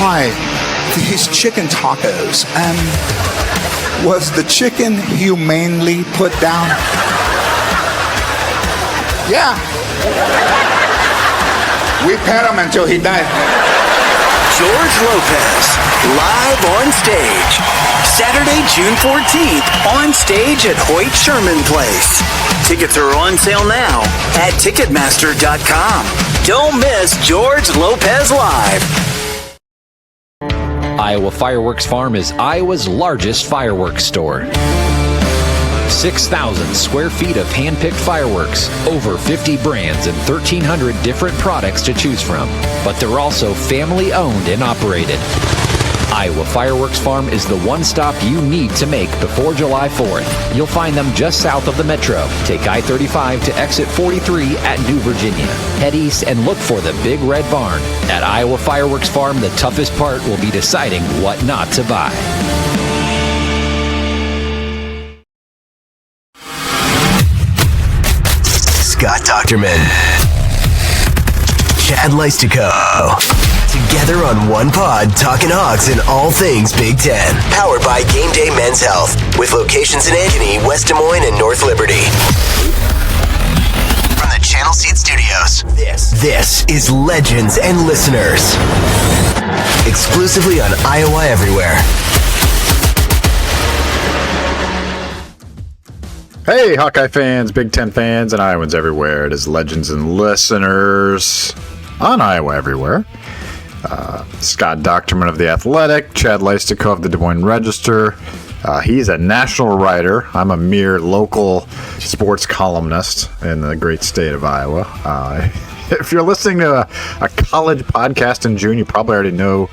Hi, these chicken tacos. Was the chicken humanely put down? Yeah. We pet him until he died. George Lopez, live on stage. Saturday, June 14th, on stage at Hoyt Sherman Place. Tickets are on sale now at Ticketmaster.com. Don't miss George Lopez Live. Iowa Fireworks Farm is Iowa's largest fireworks store. 6,000 square feet of hand-picked fireworks, over 50 brands, and 1,300 different products to choose from. But they're also family-owned and operated. Iowa Fireworks Farm is the one stop you need to make before July 4th. You'll find them just south of the Metro. Take I-35 to exit 43 at New Virginia. Head east and look for the Big Red Barn. At Iowa Fireworks Farm, the toughest part will be deciding what not to buy. Scott Dochterman, Chad Leistikow. Together on one pod, talking Hawks and all things Big Ten. Powered by GameDay Men's Health, with locations in Ankeny, West Des Moines, and North Liberty. From the Channel Seed Studios, this is Legends and Listeners. Exclusively on Iowa Everywhere. Hey, Hawkeye fans, Big Ten fans, and Iowans everywhere. It is Legends and Listeners on Iowa Everywhere. Scott Dochterman of The Athletic, Chad Leistikow of the Des Moines Register. He's a national writer. I'm a mere local sports columnist in the great state of Iowa. If you're listening to a college podcast in June, you probably already know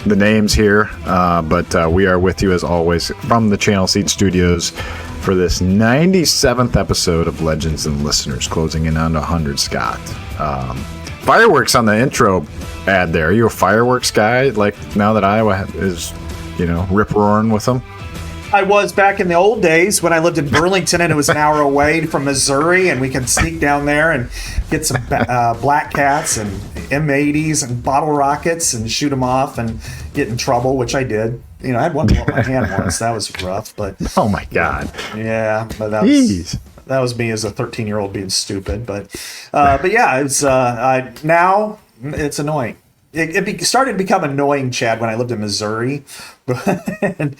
the names here, but we are with you as always from the Channel Seed Studios for this 97th episode of Legends and Listeners, closing in on 100, Scott. Fireworks on the intro ad there. Are you a fireworks guy, like now that Iowa is, rip-roaring with them? I was back in the old days when I lived in Burlington and it was an hour away from Missouri, and we can sneak down there and get some Black Cats and M80s and bottle rockets and shoot them off and get in trouble, which I did. I had one blow up my hand once. That was rough, but oh my god, yeah, but that was me as a 13-year-old being stupid. But yeah, it's now it's annoying. It started to become annoying, Chad, when I lived in Missouri, and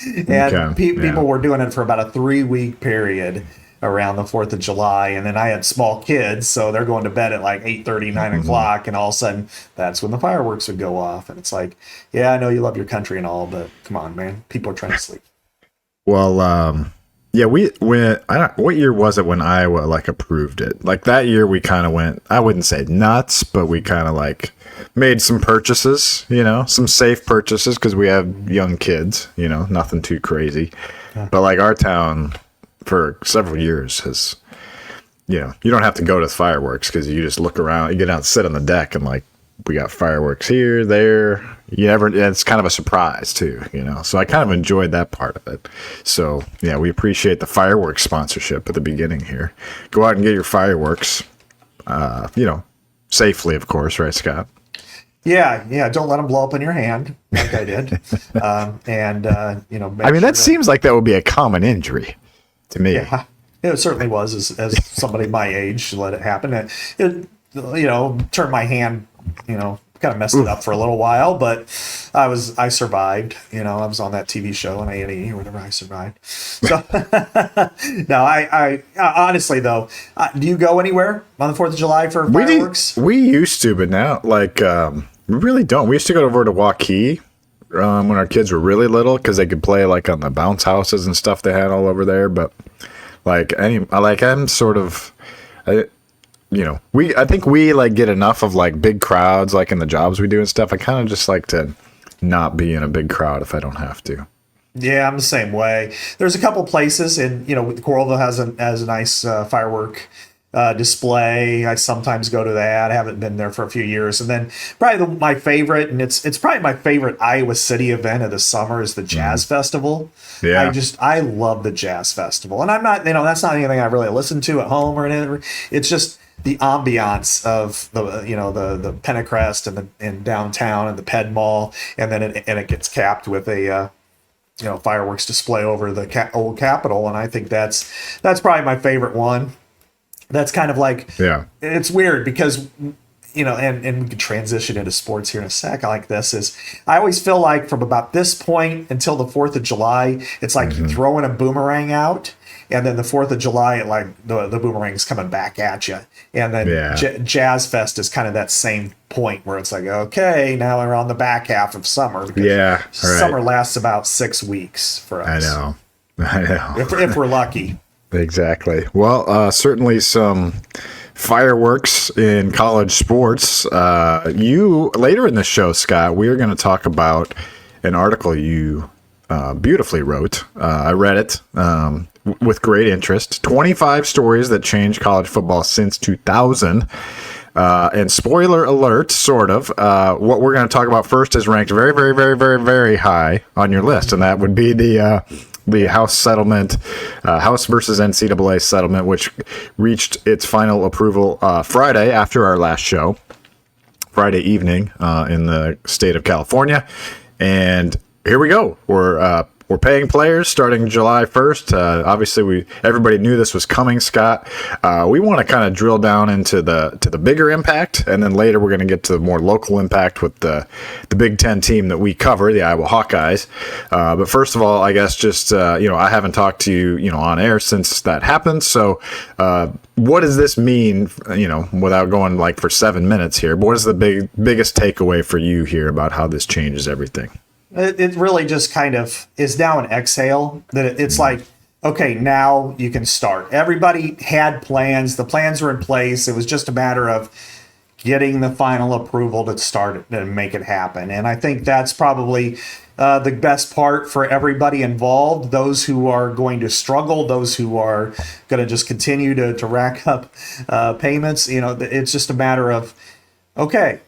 people were doing it for about a 3-week period around the 4th of July, and then I had small kids, so they're going to bed at like 8:30, 9 o'clock, and all of a sudden that's when the fireworks would go off, and it's like, yeah, I know you love your country and all, but come on, man, people are trying to sleep. Well, yeah, what year was it when Iowa approved it? Like that year we kind of went, I wouldn't say nuts, but we kind of made some purchases, some safe purchases because we have young kids, nothing too crazy. But our town for several years has, you don't have to go to fireworks because you just look around, you get out and sit on the deck and we got fireworks here, there. It's kind of a surprise too, so I kind of enjoyed that part of it. So yeah, we appreciate the fireworks sponsorship at the beginning here. Go out and get your fireworks, safely, of course, right, Scott? Yeah. Don't let them blow up in your hand like I did. That seems like that would be a common injury to me. Yeah, it certainly was as somebody my age let it happen. It turned my hand, kind of messed it up for a little while, but I survived. I was on that TV show on A&E or whatever. I survived. So no, I honestly though, do you go anywhere on the 4th of July for fireworks? We used to, but now we really don't. We used to go over to Hawkeyes when our kids were really little because they could play on the bounce houses and stuff they had all over there. But I'm sort of. I think we get enough of big crowds in the jobs we do and stuff. I kind of just like to not be in a big crowd if I don't have to. Yeah, I'm the same way. There's a couple places, and Coralville has a nice firework display. I sometimes go to that. I haven't been there for a few years. And then probably my favorite, and it's probably my favorite Iowa City event of the summer, is the Jazz Festival. Yeah. I love the Jazz Festival. And I'm not, that's not anything I really listen to at home or anything. It's just the ambiance of the Pentecrest and downtown and the Ped Mall, and then it gets capped with a fireworks display over the old Capitol, and I think that's probably my favorite one. That's kind of like, it's weird because, and we can transition into sports here in a sec. I like this is, I always feel like from about this point until the 4th of July, it's like you throwing a boomerang out, and then the 4th of July, like the boomerang's coming back at you. And then Jazz Fest is kind of that same point where it's like, okay, now we're on the back half of summer. Because summer lasts about 6 weeks for us. I know. If we're lucky. Exactly. Well, certainly some fireworks in college sports. You later in the show, Scott, we are going to talk about an article you beautifully wrote. I read it with great interest. 25 stories that changed college football since 2000. And spoiler alert, sort of, what we're going to talk about first is ranked very, very, very, very, very high on your list, and that would be the House settlement, House versus NCAA settlement, which reached its final approval Friday after our last show, Friday evening in the state of California. And here we go. We're paying players starting July 1st. Obviously, everybody knew this was coming, Scott. We want to kind of drill down into the bigger impact, and then later we're going to get to the more local impact with the Big Ten team that we cover, the Iowa Hawkeyes. But first of all, I guess just I haven't talked to you on air since that happened. So what does this mean? Without going like for 7 minutes here, but what is the biggest takeaway for you here about how this changes everything? It really just kind of is now an exhale that it's like, okay, now you can start. Everybody had plans. The plans were in place. It was just a matter of getting the final approval to start it and make it happen. And I think that's probably the best part for everybody involved, those who are going to struggle, those who are going to just continue to rack up payments. It's just a matter of, okay,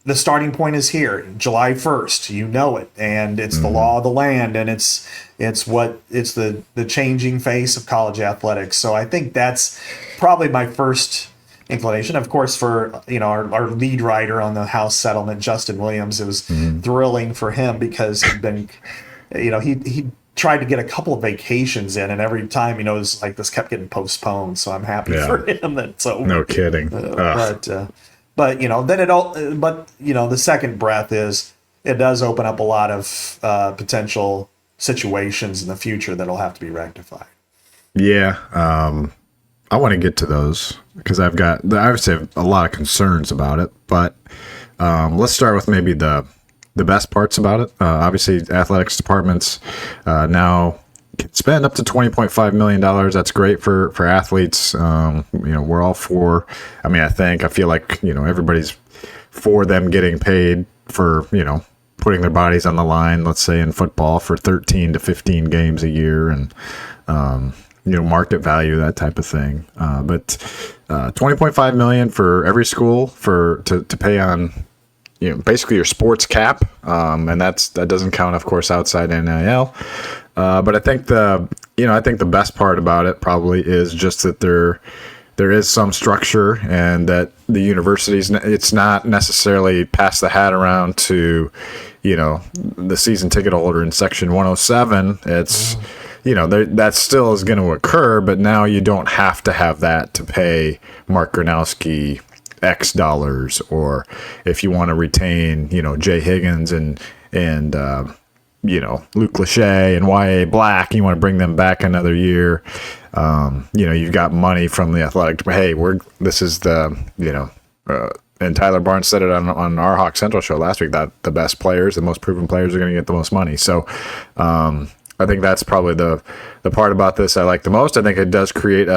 the starting point is here, July 1st. You know it, and it's the law of the land, and it's the changing face of college athletics. So I think that's probably my first inclination. Of course, for our lead writer on the House settlement, Justin Williams, it was thrilling for him because he'd been, he tried to get a couple of vacations in, and every time it was like this kept getting postponed. So I'm happy for him that it's over. No kidding. But the second breath is it does open up a lot of potential situations in the future that'll have to be rectified. Yeah, I want to get to those because I obviously have a lot of concerns about it. But let's start with maybe the best parts about it. Obviously, athletics departments now can spend up to $20.5 million. That's great for athletes. We're all for, I feel like, everybody's for them getting paid for, putting their bodies on the line, let's say in football for 13 to 15 games a year and, market value, that type of thing. But $20.5 million for every school to pay on, basically your sports cap. And that doesn't count, of course, outside NIL. But I think the best part about it probably is just that there is some structure, and that the universities, it's not necessarily pass the hat around to, the season ticket holder in section 107. It's, that still is going to occur, but now you don't have to have that to pay Mark Gronowski X dollars, or if you want to retain, Jay Higgins and Luke Lachey and Y.A. Black, you want to bring them back another year. You've got money from the athletic. Hey, this is the, and Tyler Barnes said it on our Hawk Central show last week, that the best players, the most proven players are going to get the most money. So I think that's probably the part about this I like the most. I think it does create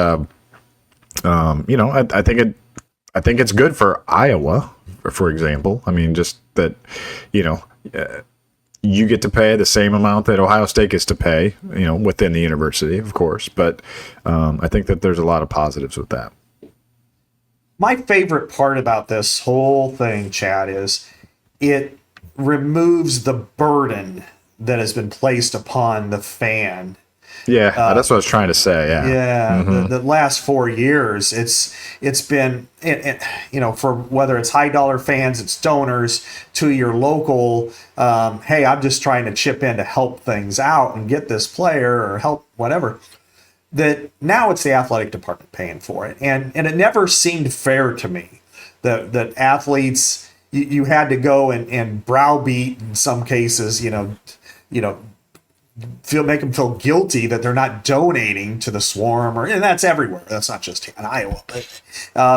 I think it's good for Iowa, for example. Just that, you get to pay the same amount that Ohio State gets to pay, within the university, of course. But I think that there's a lot of positives with that. My favorite part about this whole thing, Chad, is it removes the burden that has been placed upon the fan Yeah, that's what I was trying to say. Yeah. Yeah, the last 4 years, it's been, for whether it's high dollar fans, it's donors, to your local, hey, I'm just trying to chip in to help things out and get this player or help whatever. That now it's the athletic department paying for it, and it never seemed fair to me that athletes, you had to go and browbeat in some cases, make them feel guilty that they're not donating to the Swarm, and that's everywhere. That's not just in Iowa, but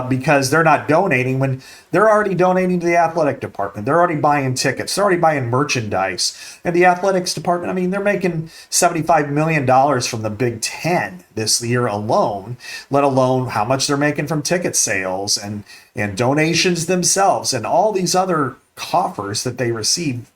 because they're not donating when they're already donating to the athletic department. They're already buying tickets. They're already buying merchandise. And the athletics department, I mean, they're making $75 million from the Big Ten this year alone, let alone how much they're making from ticket sales and donations themselves and all these other coffers that they receive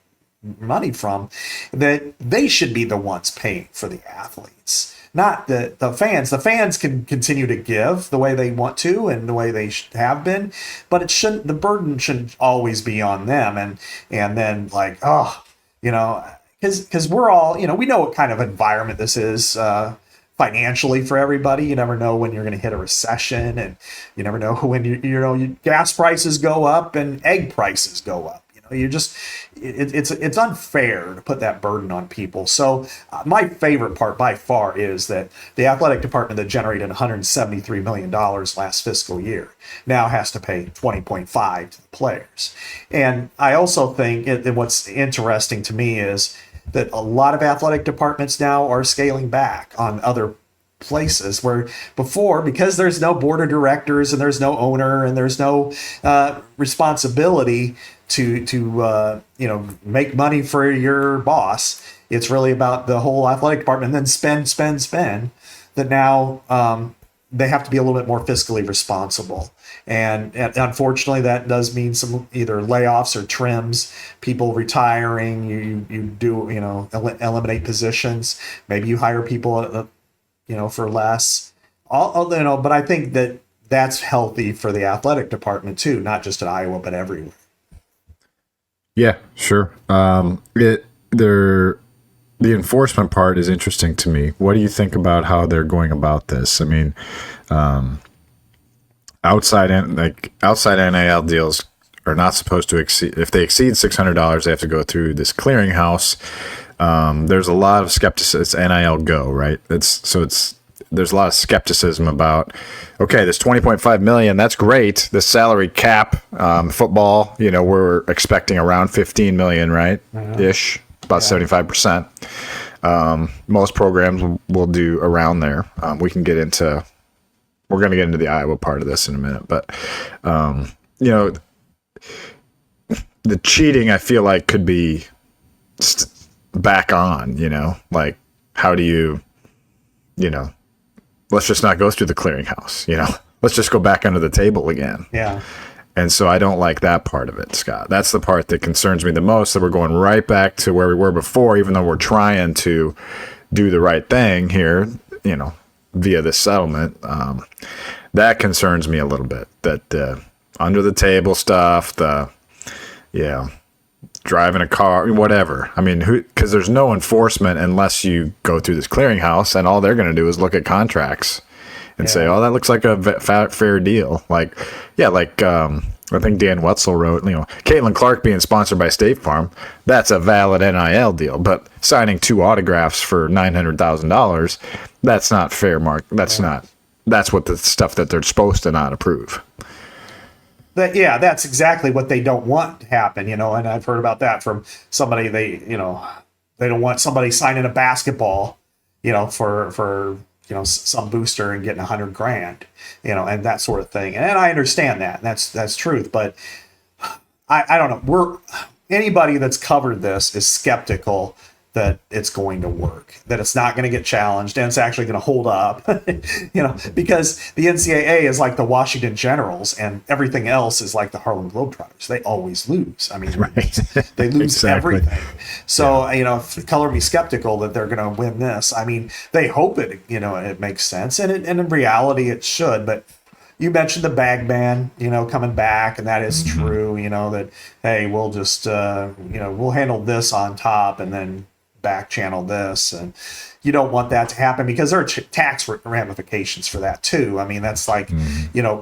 money from, that they should be the ones paying for the athletes, not the fans. The fans can continue to give the way they want to and the way they have been, but the burden shouldn't always be on them. And then because we're all, we know what kind of environment this is financially for everybody. You never know when you're going to hit a recession, and you never know when your gas prices go up and egg prices go up. It's unfair to put that burden on people. So my favorite part by far is that the athletic department that generated $173 million last fiscal year now has to pay 20.5 to the players. And I also think what's interesting to me is that a lot of athletic departments now are scaling back on other places where before, because there's no board of directors and there's no owner and there's no responsibility to make money for your boss. It's really about the whole athletic department, and then spend. That now they have to be a little bit more fiscally responsible, and unfortunately, that does mean some either layoffs or trims, people retiring. You do eliminate positions. Maybe you hire people for less. But I think that's healthy for the athletic department too, not just in Iowa but everywhere. Yeah, sure. The enforcement part is interesting to me. What do you think about how they're going about this? I mean, outside NIL deals are not supposed to exceed. If they exceed $600, they have to go through this clearinghouse. There's a lot of skepticism. It's NIL Go, right? There's a lot of skepticism about, okay, this 20.5 million, that's great. The salary cap, football, we're expecting around 15 million, right? Ish, about 75%. Most programs will do around there. We're going to get into the Iowa part of this in a minute, but, the cheating, I feel like, could be back on, like, how do you, let's just not go through the clearinghouse, let's just go back under the table again. Yeah. And so I don't like that part of it, Scott. That's the part that concerns me the most, that we're going right back to where we were before, even though we're trying to do the right thing here, via this settlement. That concerns me a little bit, that under the table stuff, driving a car, whatever. I mean, because there's no enforcement unless you go through this clearinghouse, and all they're going to do is look at contracts and say, "Oh, that looks like a fair deal." I think Dan Wetzel wrote, Caitlin Clark being sponsored by State Farm, that's a valid NIL deal, but signing 2 autographs for $900,000, that's not fair, Mark. That's what the stuff that they're supposed to not approve. That's exactly what they don't want to happen, and I've heard about that from somebody. They don't want somebody signing a basketball, for some booster and getting $100,000, and that sort of thing. And I understand that. That's truth, but I don't know. Anybody that's covered this is skeptical that it's going to work, that it's not going to get challenged, and it's actually going to hold up, because the NCAA is like the Washington Generals and everything else is like the Harlem Globetrotters. They always lose. I mean, right. They lose Exactly. everything. So, color me skeptical that they're going to win this. I mean, they hope it makes sense, and in reality it should, but you mentioned the bag ban, coming back, and that is true, that, hey, we'll just, we'll handle this on top, and then back channel this, and you don't want that to happen because there are tax ramifications for that too. I mean, that's like,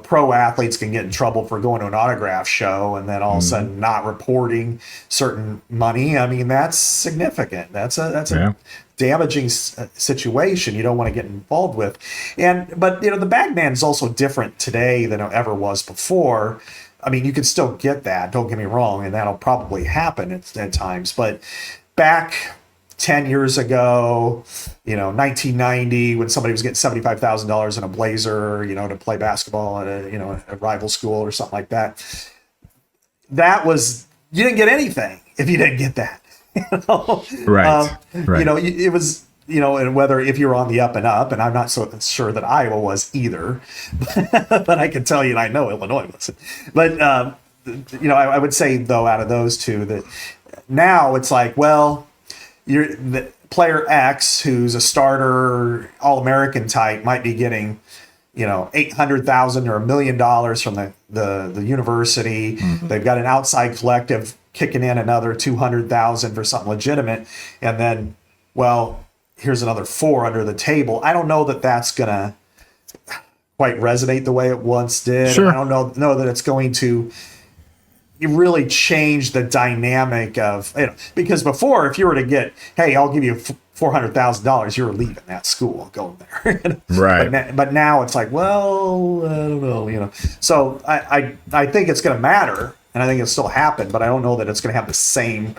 pro athletes can get in trouble for going to an autograph show and then all of a sudden not reporting certain money. I mean, that's significant. That's a damaging situation you don't want to get involved with. But the bag man is also different today than it ever was before. I mean, you can still get that, don't get me wrong, and that'll probably happen at times. But back 10 years ago, 1990, when somebody was getting $75,000 in a blazer, to play basketball at a rival school or something like that, that was, you didn't get anything if you didn't get that. Right. It was, and whether if you're on the up and up, and I'm not so sure that Iowa was either, but I can tell you, and I know Illinois wasn't. But, I would say, though, out of those two, that now it's like, well, you're the player X, who's a starter, All-American type, might be getting, $800,000 or $1 million from the university. They've got an outside collective kicking in another $200,000 for something legitimate, and then, well, here's another $4 under the table. I don't know that that's gonna quite resonate the way it once did. Sure. I don't know that it's going to really change the dynamic of, because before, if you were to get, hey, I'll give you $400,000, you're leaving that school, going there. Right. But now it's like, well, I don't know, So I think it's going to matter, and I think it'll still happen, but I don't know that it's going to have the same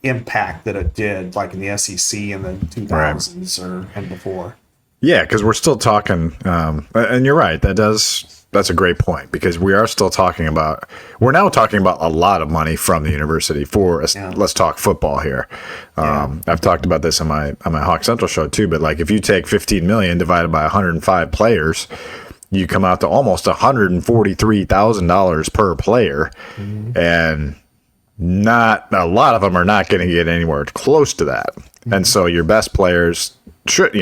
impact that it did, like in the SEC in the 2000s and before. Yeah, because we're still talking, and you're right. That's a great point, because we are still talking about, we're now talking about a lot of money from the university for, let's talk football here. I've talked about this on my Hawk Central show too, but like if you take 15 million divided by 105 players, you come out to almost $143,000 per player, and not a lot of them are not going to get anywhere close to that. And so your best players should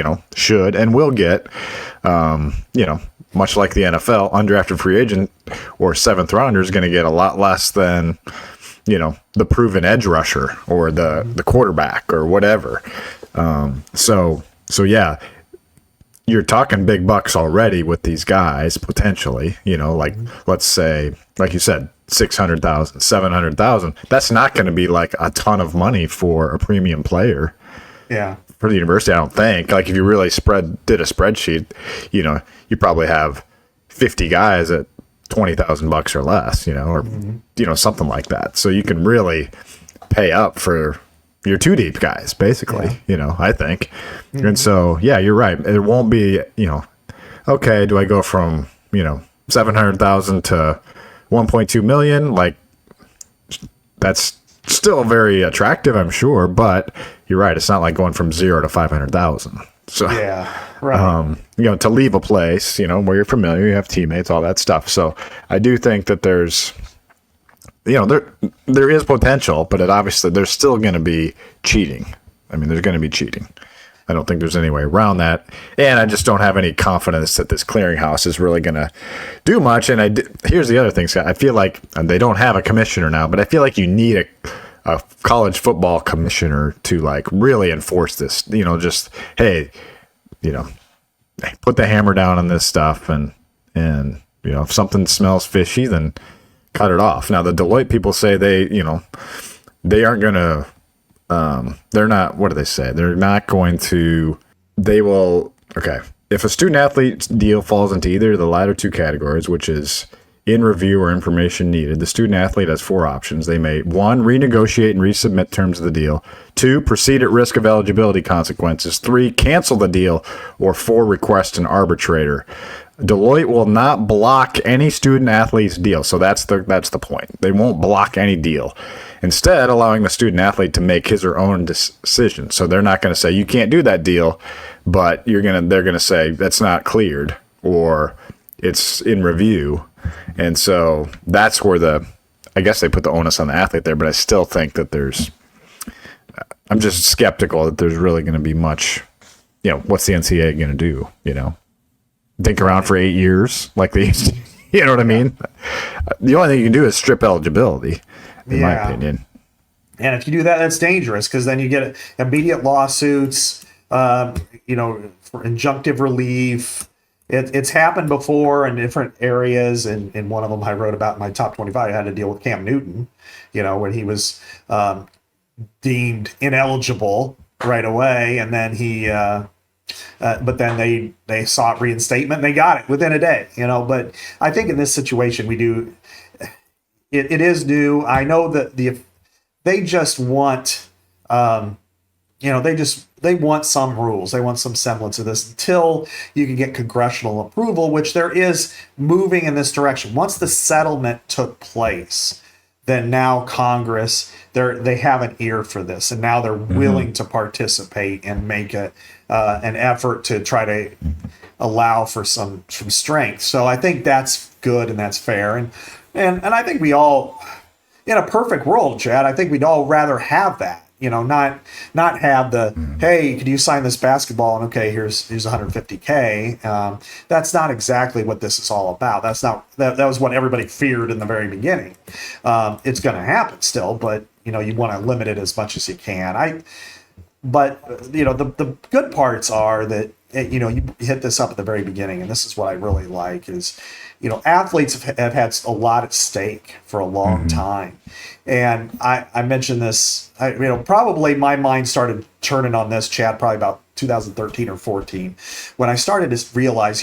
and will get, much like the NFL, undrafted free agent or seventh rounder is going to get a lot less than, the proven edge rusher or the quarterback or whatever. So yeah, you're talking big bucks already with these guys potentially, like let's say, like you said, 600,000, 700,000. That's not going to be like a ton of money for a premium player. Yeah. For the university, I don't think. Like if you really did a spreadsheet, you probably have 50 guys at $20,000 or less, or something like that. So you can really pay up for your two deep guys, basically. I think. And so yeah, you're right. It won't be okay. Do I go from 700,000 to 1.2 million? Like that's still very attractive, I'm sure, but you're right. It's not like going from 0 to 500,000. So yeah, right. To leave a place, where you're familiar, you have teammates, all that stuff. So I do think that there's, there is potential, but there's still going to be cheating. I mean, there's going to be cheating. I don't think there's any way around that. And I just don't have any confidence that this clearinghouse is really going to do much. And here's the other thing, Scott. I feel like they don't have a commissioner now, but I feel like you need a college football commissioner to like really enforce this, just, hey, put the hammer down on this stuff. And if something smells fishy, then cut it off. Now the Deloitte people say they aren't going to, they're not, what do they say? They're not going to, they will, okay. If a student athlete deal falls into either of the latter two categories, which is in review or information needed, the student athlete has four options. They may 1, renegotiate and resubmit terms of the deal, 2, proceed at risk of eligibility consequences, 3, cancel the deal, or 4, request an arbitrator. Deloitte will not block any student athlete's deal. So that's the point. They won't block any deal. Instead, allowing the student athlete to make his or her own decision. So they're not going to say you can't do that deal, but they're going to say that's not cleared or it's in review. And so that's where I guess they put the onus on the athlete there, but I still think that I'm just skeptical that there's really going to be much, what's the NCAA going to do, Think around for 8 years like they used to, you know what I mean? The only thing you can do is strip eligibility, in my opinion. And if you do that, that's dangerous because then you get immediate lawsuits, for injunctive relief. It's happened before in different areas. And in one of them I wrote about in my top 25, I had to deal with Cam Newton, when he was deemed ineligible right away. And then but then they sought reinstatement and they got it within a day, But I think in this situation, it is new. I know that they just want, they want some rules. They want some semblance of this until you can get congressional approval, which there is moving in this direction. Once the settlement took place, then now Congress, they have an ear for this, and now they're willing to participate and make an effort to try to allow for some strength. So I think that's good and that's fair, and I think we all, in a perfect world, Chad, I think we'd all rather have that. Not have the, hey, could you sign this basketball? And okay, here's $150K. That's not exactly what this is all about. That was what everybody feared in the very beginning. It's going to happen still, but you want to limit it as much as you can. The good parts are that, you hit this up at the very beginning, and this is what I really like is, athletes have had a lot at stake for a long time. And I mentioned this, probably my mind started turning on this, Chad, probably about 2013 or 14, when I started to realize,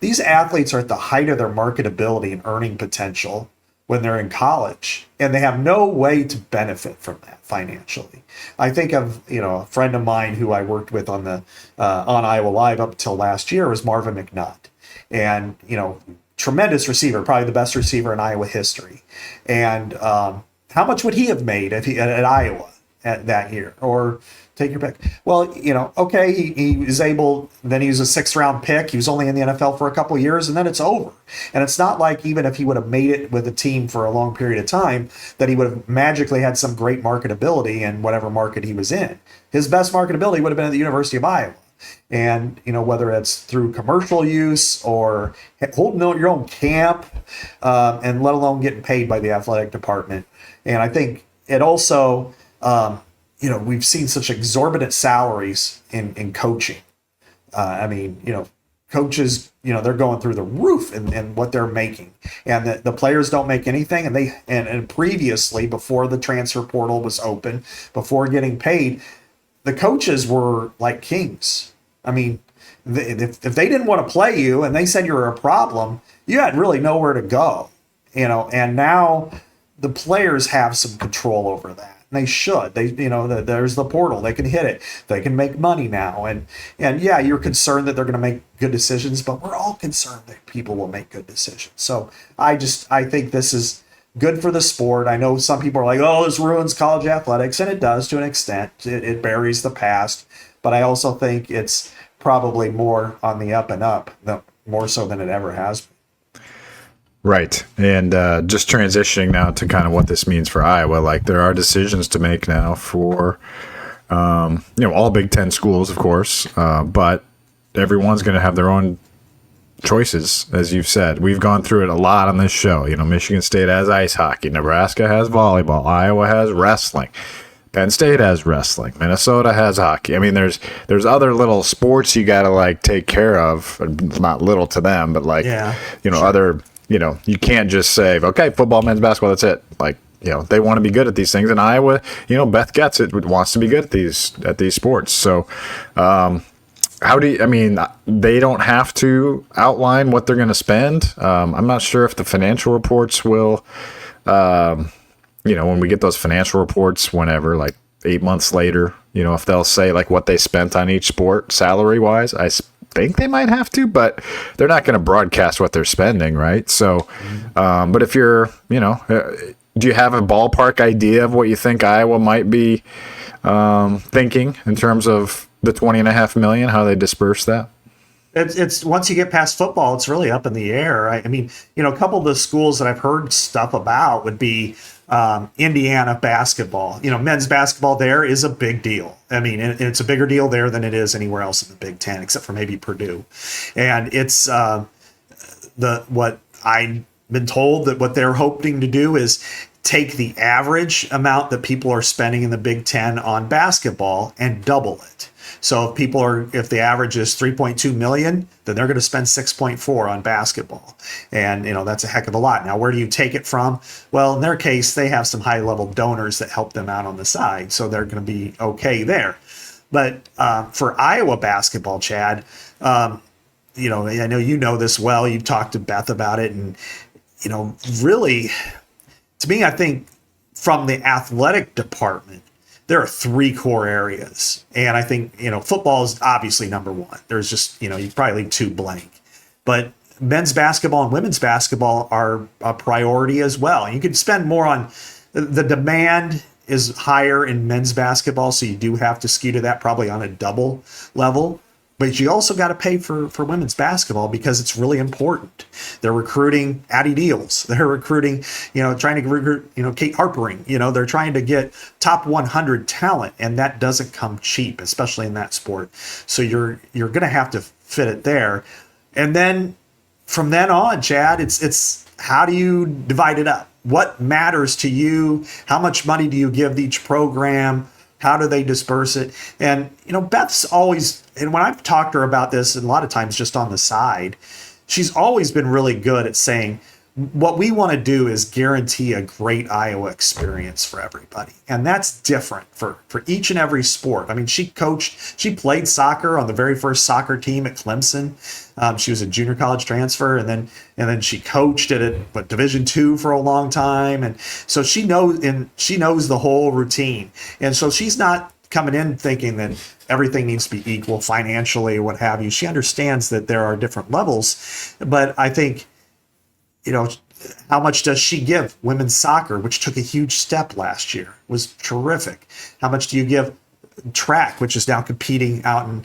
these athletes are at the height of their marketability and earning potential when they're in college, and they have no way to benefit from that financially. I think of, a friend of mine who I worked with on Iowa Live up until last year was Marvin McNutt. And, tremendous receiver, probably the best receiver in Iowa history. And how much would he have made if he at Iowa that year? Or take your pick. Well, okay, he was able, then he was a 6th-round pick. He was only in the NFL for a couple of years, and then it's over. And it's not like even if he would have made it with a team for a long period of time, that he would have magically had some great marketability in whatever market he was in. His best marketability would have been at the University of Iowa. And, whether it's through commercial use or holding your own camp, and let alone getting paid by the athletic department. And I think it also, we've seen such exorbitant salaries in coaching. Coaches, they're going through the roof in what they're making, and the players don't make anything. And previously, before the transfer portal was open, before getting paid, the coaches were like kings. If they didn't want to play you and they said you were a problem, you had really nowhere to go, and now the players have some control over that. And they should. There's the portal. They can hit it. They can make money now. And yeah, you're concerned that they're going to make good decisions, but we're all concerned that people will make good decisions. So I think this is good for the sport. I know some people are like, oh, this ruins college athletics, and it does to an extent. It buries the past. But I also think it's probably more on the up and up, more so than it ever has been. Right. And just transitioning now to kind of what this means for Iowa, like there are decisions to make now for, all Big Ten schools, of course, but everyone's going to have their own choices, as you've said. We've gone through it a lot on this show. Michigan State has ice hockey, Nebraska has volleyball, Iowa has wrestling. Penn State has wrestling. Minnesota has hockey. There's other little sports you got to take care of. Not little to them, but sure. Other, you can't just say, okay, football, men's basketball, that's it. They want to be good at these things. And Iowa, Beth gets it, wants to be good at these sports. So, how do you, they don't have to outline what they're going to spend. I'm not sure if the financial reports will, when we get those financial reports, whenever, 8 months later, if they'll say what they spent on each sport salary wise, I think they might have to, but they're not going to broadcast what they're spending. Right. So, but if you're, do you have a ballpark idea of what you think Iowa might be thinking in terms of the $20.5 million, how they disperse that? It's once you get past football, it's really up in the air. A couple of the schools that I've heard stuff about would be Indiana basketball. Men's basketball there is a big deal. It's a bigger deal there than it is anywhere else in the Big Ten, except for maybe Purdue. And it's what I've been told that what they're hoping to do is take the average amount that people are spending in the Big Ten on basketball and double it. So if the average is 3.2 million, then they're going to spend 6.4 on basketball. And, that's a heck of a lot. Now, where do you take it from? Well, in their case, they have some high level donors that help them out on the side. So they're going to be okay there. But for Iowa basketball, Chad, I know you know this well. You've talked to Beth about it. And, really, to me, I think from the athletic department, there are three core areas. And I think, football is obviously number one. There's just, you probably leave two blank. But men's basketball and women's basketball are a priority as well. You can spend more on the demand is higher in men's basketball. So you do have to skew to that probably on a double level. But you also got to pay for women's basketball because it's really important. They're recruiting Addie Deals. They're recruiting, trying to recruit, Kate Harpering. They're trying to get top 100 talent, and that doesn't come cheap, especially in that sport. So you're going to have to fit it there. And then from then on, Chad, it's how do you divide it up? What matters to you? How much money do you give each program? How do they disperse it? And, Beth's always, and when I've talked to her about this, and a lot of times just on the side, she's always been really good at saying, what we want to do is guarantee a great Iowa experience for everybody. And that's different for each and every sport. I mean, she played soccer on the very first soccer team at Clemson. She was a junior college transfer, and then she coached at Division II for a long time. And so she knows the whole routine. And so she's not coming in thinking that everything needs to be equal financially or what have you. She understands that there are different levels, but I think, how much does she give women's soccer, which took a huge step last year, was terrific. How much do you give track, which is now competing out in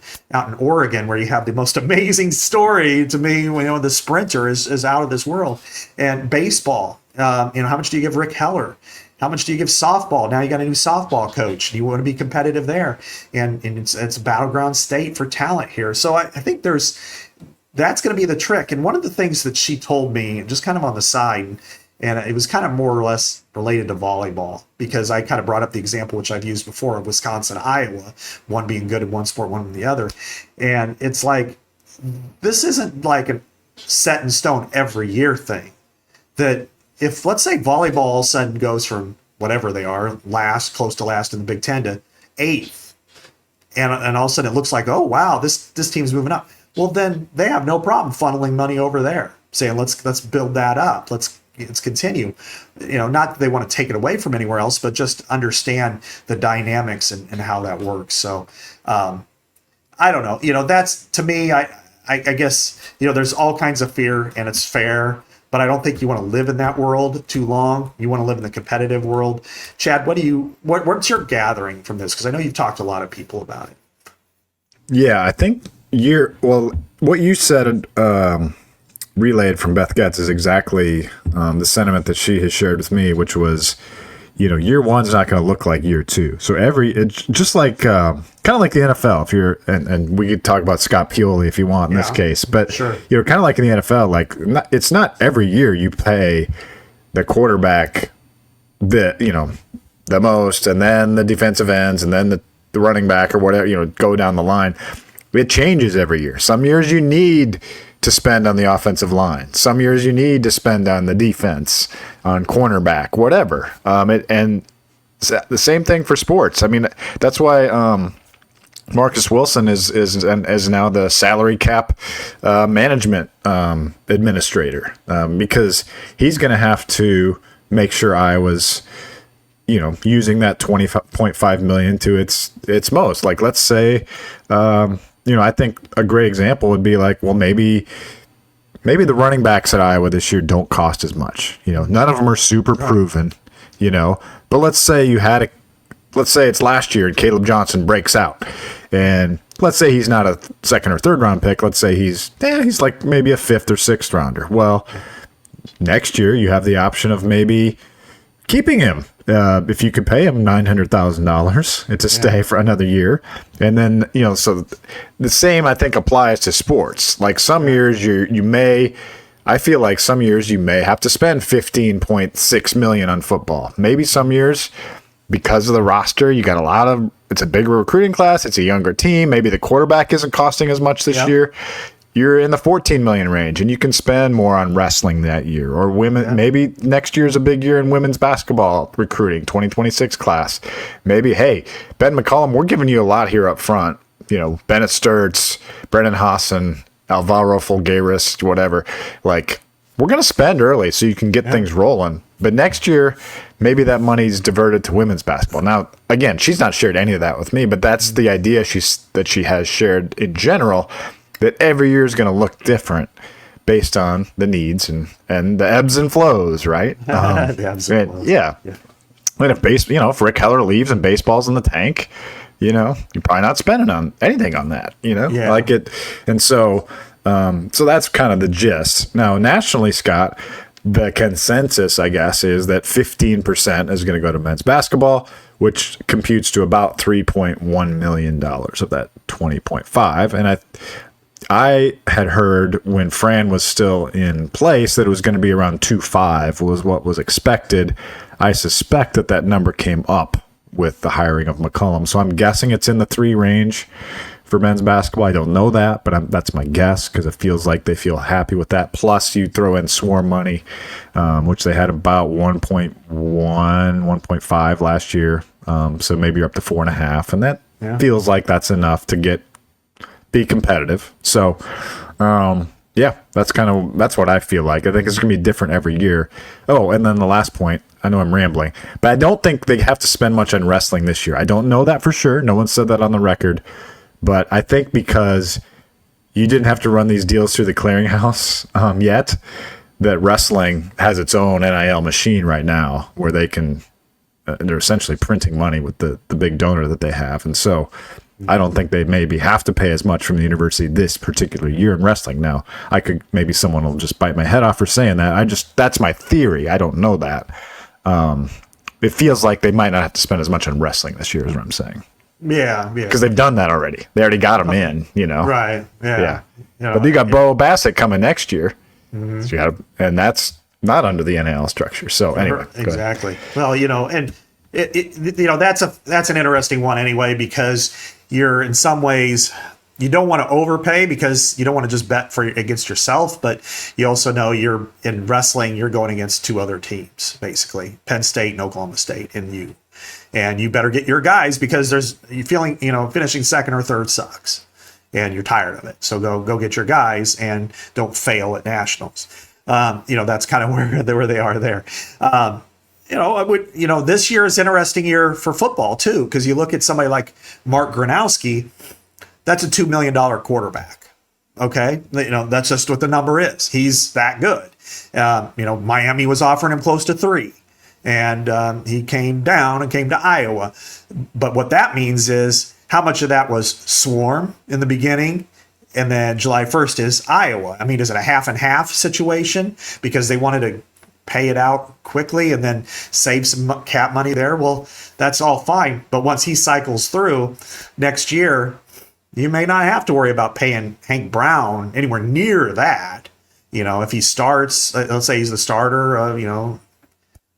Oregon, where you have the most amazing story to me, the sprinter is out of this world. And baseball, how much do you give Rick Heller? How much do you give softball? Now you got a new softball coach. You want to be competitive there. And it's a battleground state for talent here. So I think that's going to be the trick. And one of the things that she told me, just kind of on the side, and it was kind of more or less related to volleyball, because I kind of brought up the example, which I've used before, of Wisconsin, Iowa, one being good in one sport, one in the other. And it's like, this isn't like a set in stone every year thing. That if, let's say, volleyball all of a sudden goes from whatever they are, close to last in the Big Ten, to 8th, and all of a sudden it looks like, oh, wow, this team's moving up. Well, then they have no problem funneling money over there, saying, let's build that up. Let's continue. Not that they want to take it away from anywhere else, but just understand the dynamics and how that works. So I don't know. That's, to me, I guess, there's all kinds of fear, and it's fair, but I don't think you want to live in that world too long. You want to live in the competitive world. Chad, what's your gathering from this? Because I know you've talked to a lot of people about it. Yeah, I think what you said relayed from Beth Getz is exactly the sentiment that she has shared with me, which was, year one's not going to look like year two. So it's just like kind of like the NFL. If you're and we could talk about Scott Pioli if you want in this case, but sure. Kind of like in the NFL, like it's not every year you pay the quarterback the most, and then the defensive ends, and then the running back or whatever, go down the line. It changes every year. Some years you need to spend on the offensive line. Some years you need to spend on the defense, on cornerback, whatever. And the same thing for sports. I mean, that's why Marcus Wilson is now the salary cap management administrator, because he's going to have to make sure Iowa's using that $20.5 million to its most. Like, let's say, I think a great example would be like, well, maybe the running backs at Iowa this year don't cost as much. None of them are super proven, but let's say let's say it's last year and Caleb Johnson breaks out, and let's say he's not a second or third round pick. Let's say he's like maybe a 5th or 6th rounder. Well, next year you have the option of maybe keeping him. If you could pay him $900,000 to stay for another year. And then, so the same, I think, applies to sports. Like some years you may I feel like some years you may have to spend $15.6 million on football. Maybe some years, because of the roster, you got it's a bigger recruiting class. It's a younger team. Maybe the quarterback isn't costing as much this year. You're in the 14 million range, and you can spend more on wrestling that year. Or women. Maybe next year is a big year in women's basketball recruiting, 2026 class. Maybe, hey, Ben McCollum, we're giving you a lot here up front. Bennett Sturts, Brennan Hassan, Alvaro Folgueras, whatever. Like, we're going to spend early so you can get things rolling. But next year, maybe that money's diverted to women's basketball. Now, again, she's not shared any of that with me, but that's the idea that she has shared in general, that every year is going to look different based on the needs and the ebbs and flows, right? The ebbs and flows. Yeah. And if Rick Heller leaves and baseball's in the tank, you're probably not spending on anything on that, like it. And so that's kind of the gist. Now, nationally, Scott, the consensus, I guess, is that 15% is going to go to men's basketball, which computes to about $3.1 million of that 20.5. And I had heard when Fran was still in place that it was going to be around 2.5 was what was expected. I suspect that number came up with the hiring of McCollum. So I'm guessing it's in the 3 range for men's basketball. I don't know that, but that's my guess because it feels like they feel happy with that. Plus, you throw in Swarm money, which they had about 1.1, 1.5 last year. So maybe you're up to 4.5, and that feels like that's enough to be competitive. So, that's what I feel like. I think it's going to be different every year. Oh, and then the last point, I know I'm rambling, but I don't think they have to spend much on wrestling this year. I don't know that for sure. No one said that on the record. But I think because you didn't have to run these deals through the clearinghouse yet, that wrestling has its own NIL machine right now where they can, they're essentially printing money with the big donor that they have. And so I don't think they maybe have to pay as much from the university this particular year in wrestling. Now, maybe someone will just bite my head off for saying that. That's my theory. I don't know that. It feels like they might not have to spend as much on wrestling this year is what I'm saying. Yeah. Because they've done that already. They already got them in, Right. Yeah. But you got Bo Bassett coming next year. Mm-hmm. So and that's not under the NIL structure. So anyway. Exactly. Well, and that's an interesting one anyway, because you're in some ways, you don't want to overpay because you don't want to just bet against yourself, but you also know you're in wrestling, you're going against 2 other teams, basically Penn State and Oklahoma State and you. And you better get your guys because you're feeling, finishing second or third sucks and you're tired of it. So go get your guys and don't fail at nationals. That's kind of where they are there. This year is an interesting year for football too, because you look at somebody like Mark Gronowski, that's a $2 million quarterback. Okay. That's just what the number is. He's that good. Miami was offering him close to 3. And he came down and came to Iowa. But what that means is how much of that was Swarm in the beginning, and then July 1st is Iowa. I mean, is it a half and half situation because they wanted to pay it out quickly and then save some cap money there? Well, that's all fine. But once he cycles through next year, you may not have to worry about paying Hank Brown anywhere near that. If he starts, let's say he's the starter,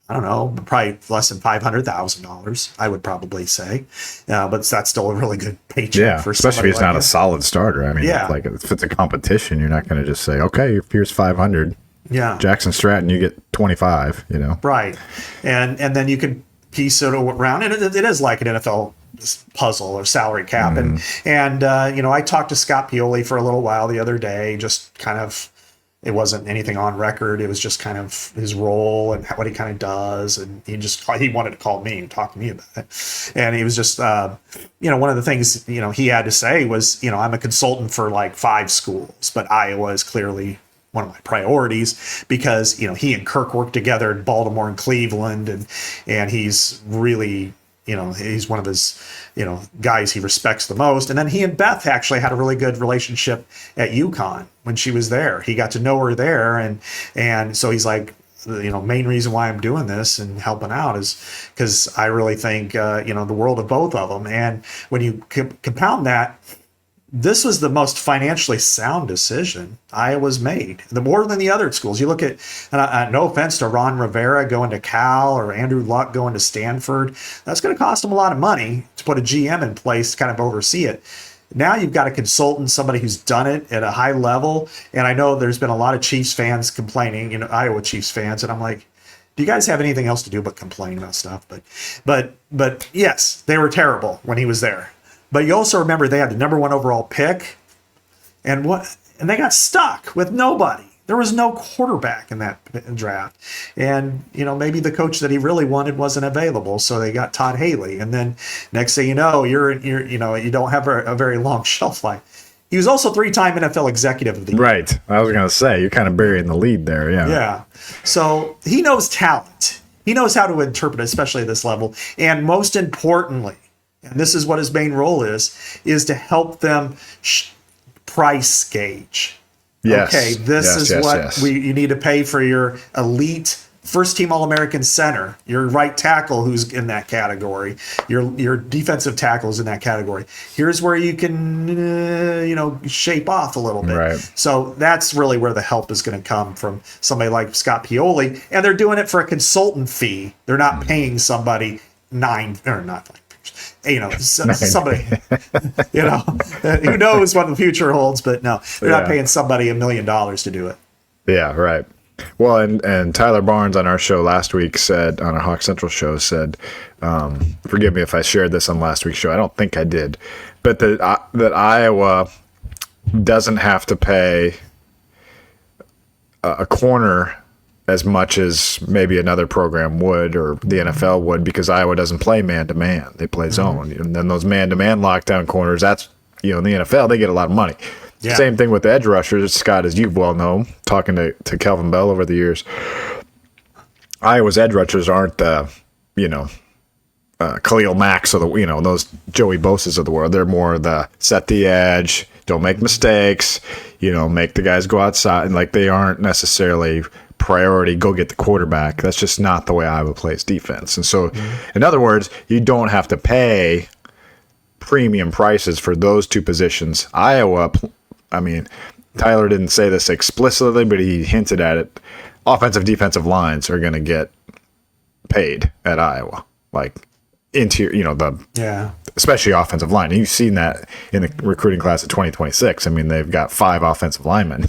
I don't know, probably less than $500,000, I would probably say. But that's still a really good paycheck for especially if he's not him. a solid starter. I mean, if it's a competition, you're not going to just say, okay, here's 500. Yeah. Jackson Stratton, you get 25, Right. And then you can piece it around. And it is like an NFL puzzle or salary cap. And I talked to Scott Pioli for a little while the other day, just kind of, it wasn't anything on record. It was just kind of his role and what he kind of does. And he wanted to call me and talk to me about it. And he was just, one of the things, he had to say was, I'm a consultant for like 5 schools, but Iowa is clearly one of my priorities because, he and Kirk worked together in Baltimore and Cleveland. And he's really, he's one of his, guys he respects the most. And then he and Beth actually had a really good relationship at UConn when she was there. He got to know her there. And so he's like, main reason why I'm doing this and helping out is because I really think, the world of both of them. And when you compound that this was the most financially sound decision Iowa's made, the more than the other schools. You look at, and no offense to Ron Rivera going to Cal or Andrew Luck going to Stanford, that's going to cost them a lot of money to put a GM in place to kind of oversee it. Now you've got a consultant, somebody who's done it at a high level. And I know there's been a lot of Chiefs fans complaining, Iowa Chiefs fans, and I'm like, do you guys have anything else to do but complain about stuff? But yes, they were terrible when he was there. But you also remember they had the number 1 overall pick, and they got stuck with nobody. There was no quarterback in that draft, and maybe the coach that he really wanted wasn't available, so they got Todd Haley. And then next thing you know, you don't have a very long shelf life. He was also 3-time NFL Executive of the Year. Right. I was going to say, you're kind of burying the lead there. Yeah. Yeah. So he knows talent. He knows how to interpret it, especially at this level, and most importantly. And this is what his main role is to help them price gauge. Yes. Okay, this is what you need to pay for your elite first-team All-American center, your right tackle who's in that category, your defensive tackles in that category. Here's where you can, shape off a little bit. Right. So that's really where the help is going to come from somebody like Scott Pioli, and they're doing it for a consultant fee. They're not paying somebody somebody, who knows what the future holds, but no, they're not paying somebody $1 million to do it. Yeah, right. Well, and Tyler Barnes on our show last week said, on our Hawk Central show, said, forgive me if I shared this on last week's show. I don't think I did, but that Iowa doesn't have to pay a corner as much as maybe another program would or the NFL would, because Iowa doesn't play man-to-man. They play zone. And then those man-to-man lockdown corners, that's, in the NFL, they get a lot of money. Yeah. Same thing with the edge rushers, Scott, as you well know, talking to Kelvin Bell over the years. Iowa's edge rushers aren't the, Khalil Macks or those Joey Bosa's of the world. They're more the set the edge, don't make mistakes, make the guys go outside. And they aren't necessarily priority, go get the quarterback. That's just not the way Iowa plays defense. And so, in other words, you don't have to pay premium prices for those two positions. Iowa, Tyler didn't say this explicitly, but he hinted at it. Offensive, defensive lines are going to get paid at Iowa. Especially offensive line. And you've seen that in the recruiting class of 2026. They've got 5 offensive linemen.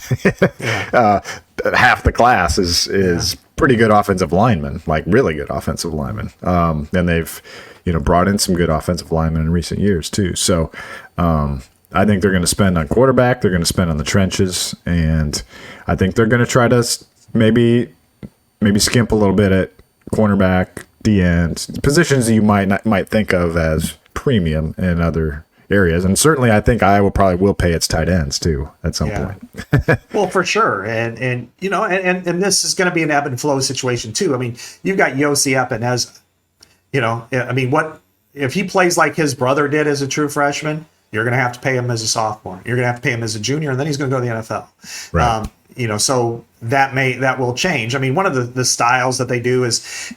Half the class is pretty good offensive linemen, really good offensive linemen. And they've, brought in some good offensive linemen in recent years too. So I think they're going to spend on quarterback. They're going to spend on the trenches, and I think they're going to try to maybe skimp a little bit at cornerback, D-end, positions that you might think of as premium in other areas. And certainly I think Iowa probably will pay its tight ends too at some point. Well, for sure. And this is going to be an ebb and flow situation too. You've got Yossi Epineza. What if he plays like his brother did as a true freshman? You're going to have to pay him as a sophomore. You're going to have to pay him as a junior, and then he's going to go to the NFL. Right. So that will change. One of the styles that they do is,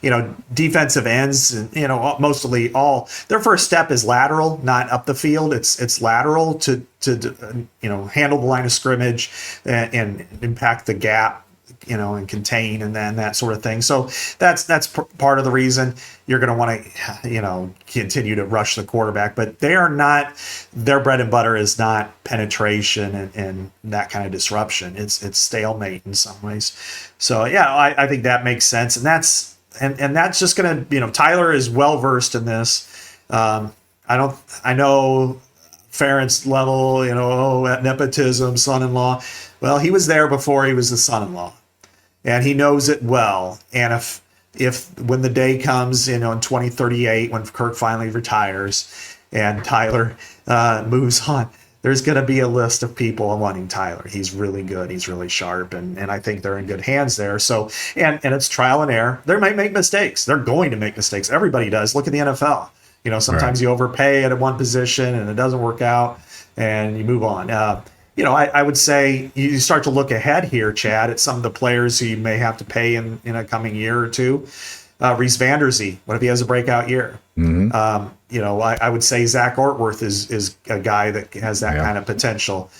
defensive ends, and, mostly all their first step is lateral, not up the field. It's lateral to handle the line of scrimmage and impact the gap, and contain, and then that sort of thing. So that's part of the reason you're going to want to, continue to rush the quarterback. But their bread and butter is not penetration and that kind of disruption. It's stalemate in some ways. So I think that makes sense, and that's just going to, Tyler is well versed in this. I know Ferentz level, nepotism, son-in-law. Well, he was there before he was the son-in-law. And he knows it well. And if when the day comes, in 2038, when Kirk finally retires and Tyler moves on, there's going to be a list of people wanting Tyler. He's really good. He's really sharp. And I think they're in good hands there. So, and it's trial and error. They might make mistakes. They're going to make mistakes. Everybody does. Look at the NFL. Sometimes you overpay at one position and it doesn't work out and you move on. I would say you start to look ahead here, Chad, at some of the players who you may have to pay in a coming year or two. Reese Vanderzee, what if he has a breakout year? Mm-hmm. I would say Zach Ortworth is a guy that has that kind of potential.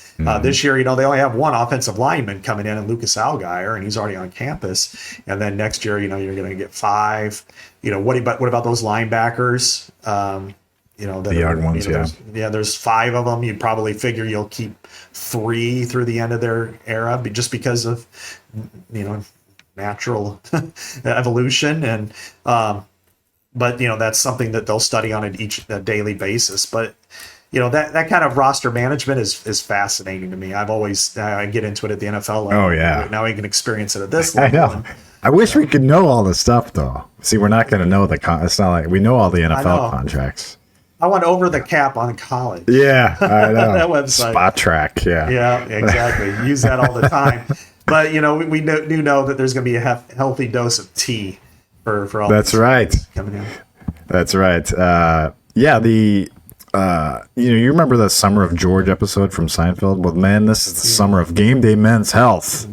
This year, they only have one offensive lineman coming in, and Lucas Algier, and he's already on campus. And then next year, you're going to get 5. What about those linebackers? The young ones, there's 5 of them. You'd probably figure you'll keep 3 through the end of their era, just because of natural evolution. And but that's something that they'll study on a daily basis. But that kind of roster management is fascinating to me. I get into it at the NFL level. Oh yeah. Now I can experience it at this level. I know. I wish we could know all this stuff though. See, we're not going to know it's not like we know all the NFL contracts. I want over the cap on college. Yeah, I know. That website. Spot Track. Yeah. Yeah, exactly. Use that all the time. But we do know that there's going to be a healthy dose of tea for all. That's right. Coming in. That's right. You remember the Summer of George episode from Seinfeld? Well, man, this is the summer of Game Day Men's Health.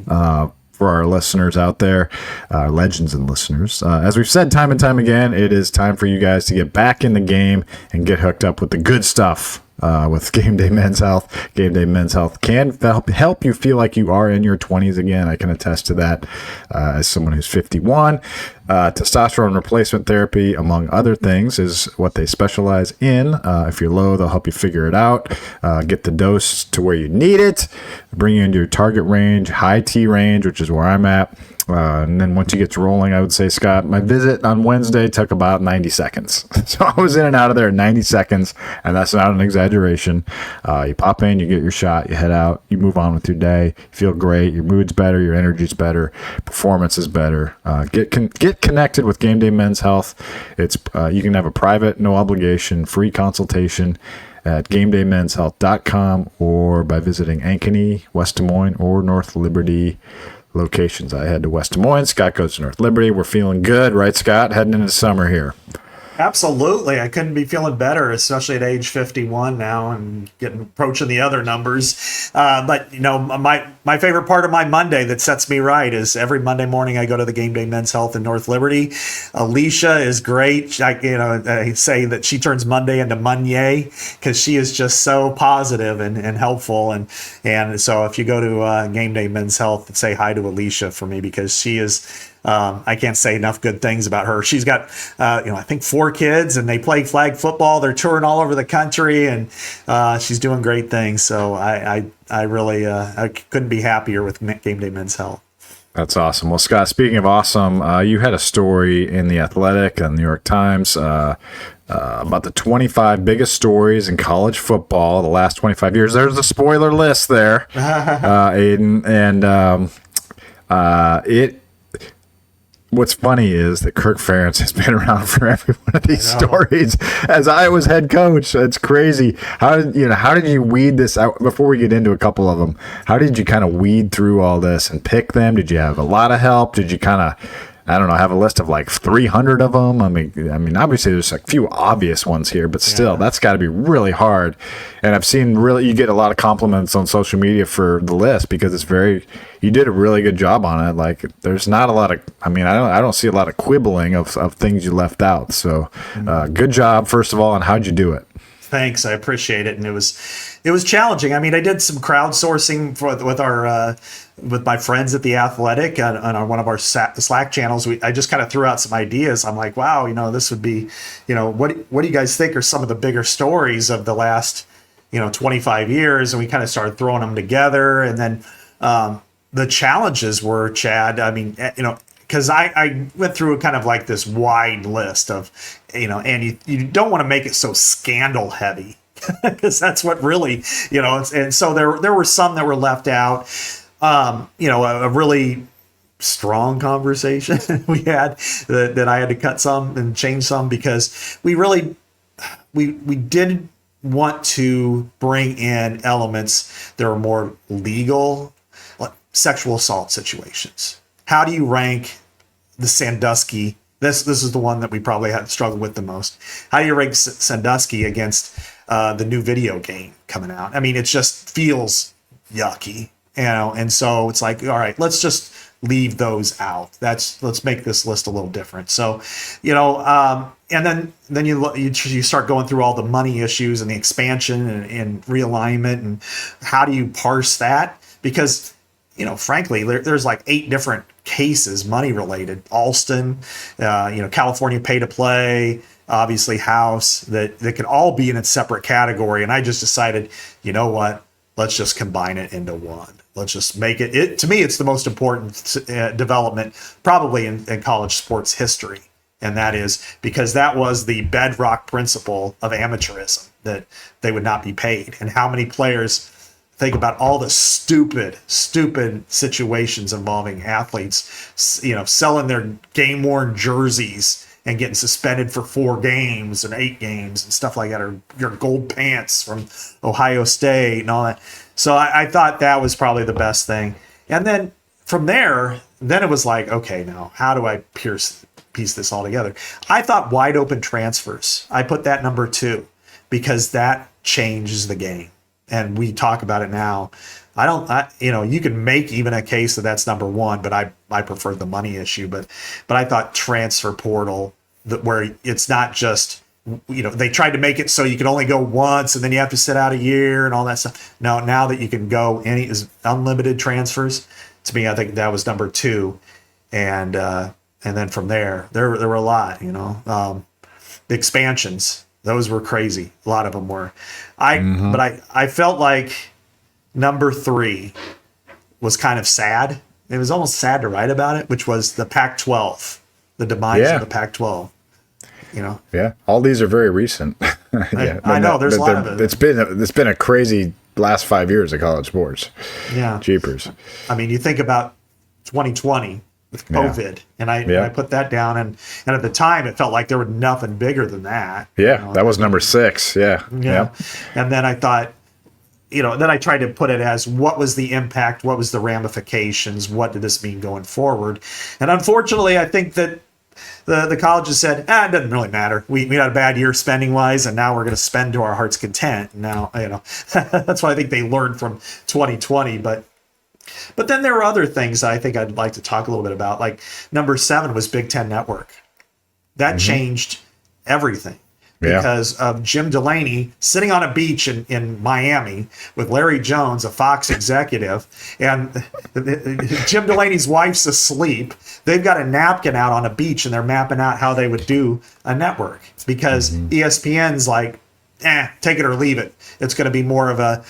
For our listeners out there, legends and listeners. As we've said time and time again, it is time for you guys to get back in the game and get hooked up with the good stuff. With Game Day Men's Health. Game Day Men's Health can help you feel like you are in your 20s again. I can attest to that as someone who's 51. Testosterone replacement therapy, among other things, is what they specialize in. If you're low, they'll help you figure it out, get the dose to where you need it, bring you into your target range, high T range, which is where I'm at. And then once you get rolling, I would say, Scott, my visit on Wednesday took about 90 seconds. So I was in and out of there in 90 seconds, and that's not an exaggeration. You pop in, you get your shot, you head out, you move on with your day, you feel great, your mood's better, your energy's better, performance is better. Get connected with Game Day Men's Health. It's you can have a private, no obligation, free consultation at GameDayMen'sHealth.com or by visiting Ankeny, West Des Moines, or North Liberty locations. I head to West Des Moines. Scott goes to North Liberty. We're feeling good, right, Scott? Heading into summer here. Absolutely. I couldn't be feeling better, especially at age 51 now and approaching the other numbers. But my favorite part of my Monday that sets me right is every Monday morning I go to the Game Day Men's Health in North Liberty. Alicia is great. I say that she turns Monday into Monday because she is just so positive and helpful. And so if you go to Game Day Men's Health, say hi to Alicia for me, because she is... I can't say enough good things about her. She's got, I think 4 kids, and they play flag football. They're touring all over the country, and she's doing great things. So I really I couldn't be happier with Game Day Men's Health. That's awesome. Well, Scott, speaking of awesome, you had a story in The Athletic and New York Times about the 25 biggest stories in college football the last 25 years. There's a spoiler list there, Aiden, and it. What's funny is that Kirk Ferentz has been around for every one of these stories as Iowa's head coach. It's crazy. How did you weed this out? Before we get into a couple of them, how did you kind of weed through all this and pick them? Did you have a lot of help? Did you kind of, have a list of like 300 of them? I mean, obviously there's a few obvious ones here, but still, that's got to be really hard. And I've seen you get a lot of compliments on social media for the list because you did a really good job on it. Like, there's not a lot of, I don't see a lot of quibbling of things you left out. So, good job, first of all, and how'd you do it? Thanks, I appreciate it, and it was challenging. I mean, I did some crowdsourcing with my friends at the Athletic on one of our Slack channels. I just kind of threw out some ideas. I'm like, wow, this would be, what do you guys think are some of the bigger stories of the last 25 years? And we kind of started throwing them together, and then the challenges were, Chad. I mean, because I went through kind of like this wide list of, and you don't want to make it so scandal heavy because that's what really, and so there were some that were left out. A really strong conversation we had that I had to cut some and change some because we did want to bring in elements that are more legal, like sexual assault situations. How do you rank the Sandusky? This is the one that we probably had struggled with the most. How do you rank Sandusky against the new video game coming out? I mean, it just feels yucky. And so it's like, all right, let's just leave those out. Let's make this list a little different. So, and then you start going through all the money issues and the expansion and realignment, and how do you parse that? Because, frankly, there's like 8 different cases, money related. Alston, California pay to play, obviously House, that could all be in a separate category. And I just decided, you know what? Let's just combine it into one. Let's just make it. To me, it's the most important development probably in college sports history. And that is because that was the bedrock principle of amateurism, that they would not be paid. And how many players think about all the stupid situations involving athletes, selling their game-worn jerseys and getting suspended for 4 games and 8 games and stuff like that, or your gold pants from Ohio State and all that. So I thought that was probably the best thing. And then from there, it was like, okay, now how do I piece this all together? I thought wide open transfers. I put that number 2 because that changes the game. And we talk about it now. You can make even a case that that's number 1, but I prefer the money issue. But I thought transfer portal, where it's not just, they tried to make it so you could only go once and then you have to sit out a year and all that stuff. Now that you can go is unlimited transfers. To me, I think that was number 2. And then from there were a lot, the expansions. Those were crazy. A lot of them were. But I felt like number 3 was kind of sad. It was almost sad to write about it, which was the Pac-12, the demise of the Pac-12. Yeah, all these are very recent. I know there's a lot of it. It's been a crazy last 5 years of college sports. Yeah, jeepers. I mean, you think about 2020 with COVID, and I put that down, and at the time it felt like there was nothing bigger than that. Yeah, that was number 6. Yeah. And then I thought, then I tried to put it as, what was the impact? What was the ramifications? What did this mean going forward? And unfortunately, I think that the colleges said, it doesn't really matter. We had a bad year spending wise, and now we're going to spend to our heart's content. Now, that's what I think they learned from 2020. But then there were other things I think I'd like to talk a little bit about. Like number 7 was Big Ten Network. That changed everything. Because of Jim Delaney sitting on a beach in Miami with Larry Jones, a Fox executive, and Jim Delaney's wife's asleep. They've got a napkin out on a beach, and they're mapping out how they would do a network, because ESPN's like, take it or leave it. It's going to be more of a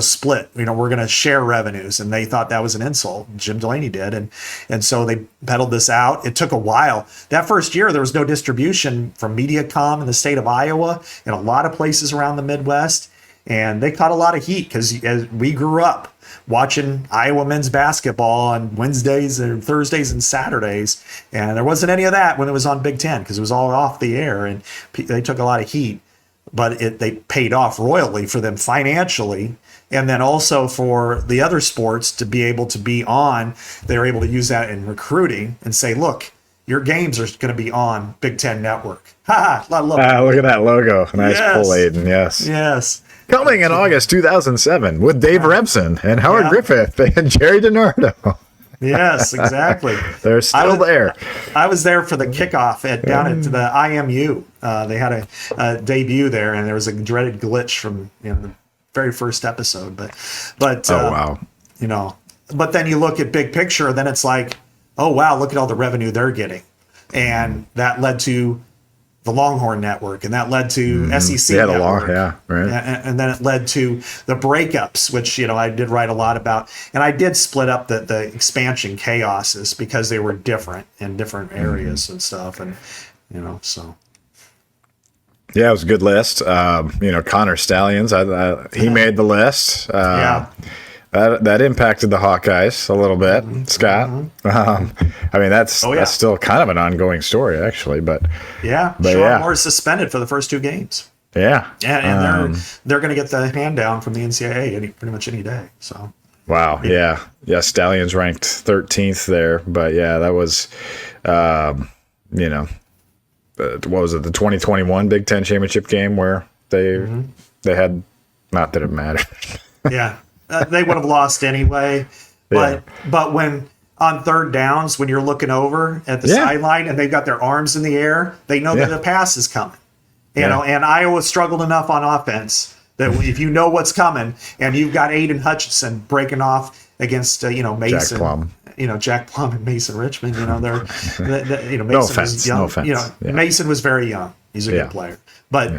split. We're going to share revenues, and they thought that was an insult. Jim Delaney did, and so they peddled this out. It took a while. That first year, there was no distribution from Mediacom in the state of Iowa and a lot of places around the Midwest, and they caught a lot of heat because as we grew up watching Iowa men's basketball on Wednesdays and Thursdays and Saturdays, and there wasn't any of that when it was on Big Ten because it was all off the air, and they took a lot of heat. But they paid off royally for them financially. And then also for the other sports to be able to be on, they were able to use that in recruiting and say, look, your games are going to be on Big Ten Network. I love it. Look at that logo. Nice pull, Aiden. Yes. Coming in August 2007 with Dave Remsen and Howard Griffith and Jerry DiNardo. Yes, exactly. They're still there. I was there for the kickoff down at the IMU. They had a debut there, and there was a dreaded glitch from the very first episode. But wow. But then you look at big picture, then it's like, oh wow, look at all the revenue they're getting, and that led to the Longhorn Network, and that led to SEC Network. Right. And then it led to the breakups, which I did write a lot about, and I did split up the expansion chaoses because they were different in different areas and stuff, and so. Yeah, it was a good list. Connor Stallions, he made the list. That impacted the Hawkeyes a little bit, Scott. That's still kind of an ongoing story, actually. But Sean Moore is suspended for the first 2 games. Yeah, and they're going to get the hand down from the NCAA pretty much any day. So wow, yeah, Stallions ranked 13th there, but that was, what was it, the 2021 Big Ten championship game where they had, not that it mattered. they would have lost anyway. But when on third downs, when you're looking over at the sideline and they've got their arms in the air, they know that the pass is coming. You know, and Iowa struggled enough on offense that if you know what's coming and you've got Aiden Hutchinson breaking off against Mason, Jack Plum. Jack Plum and Mason Richmond, they're Mason No was offense, young. no offense. Mason was very young. He's a good player, but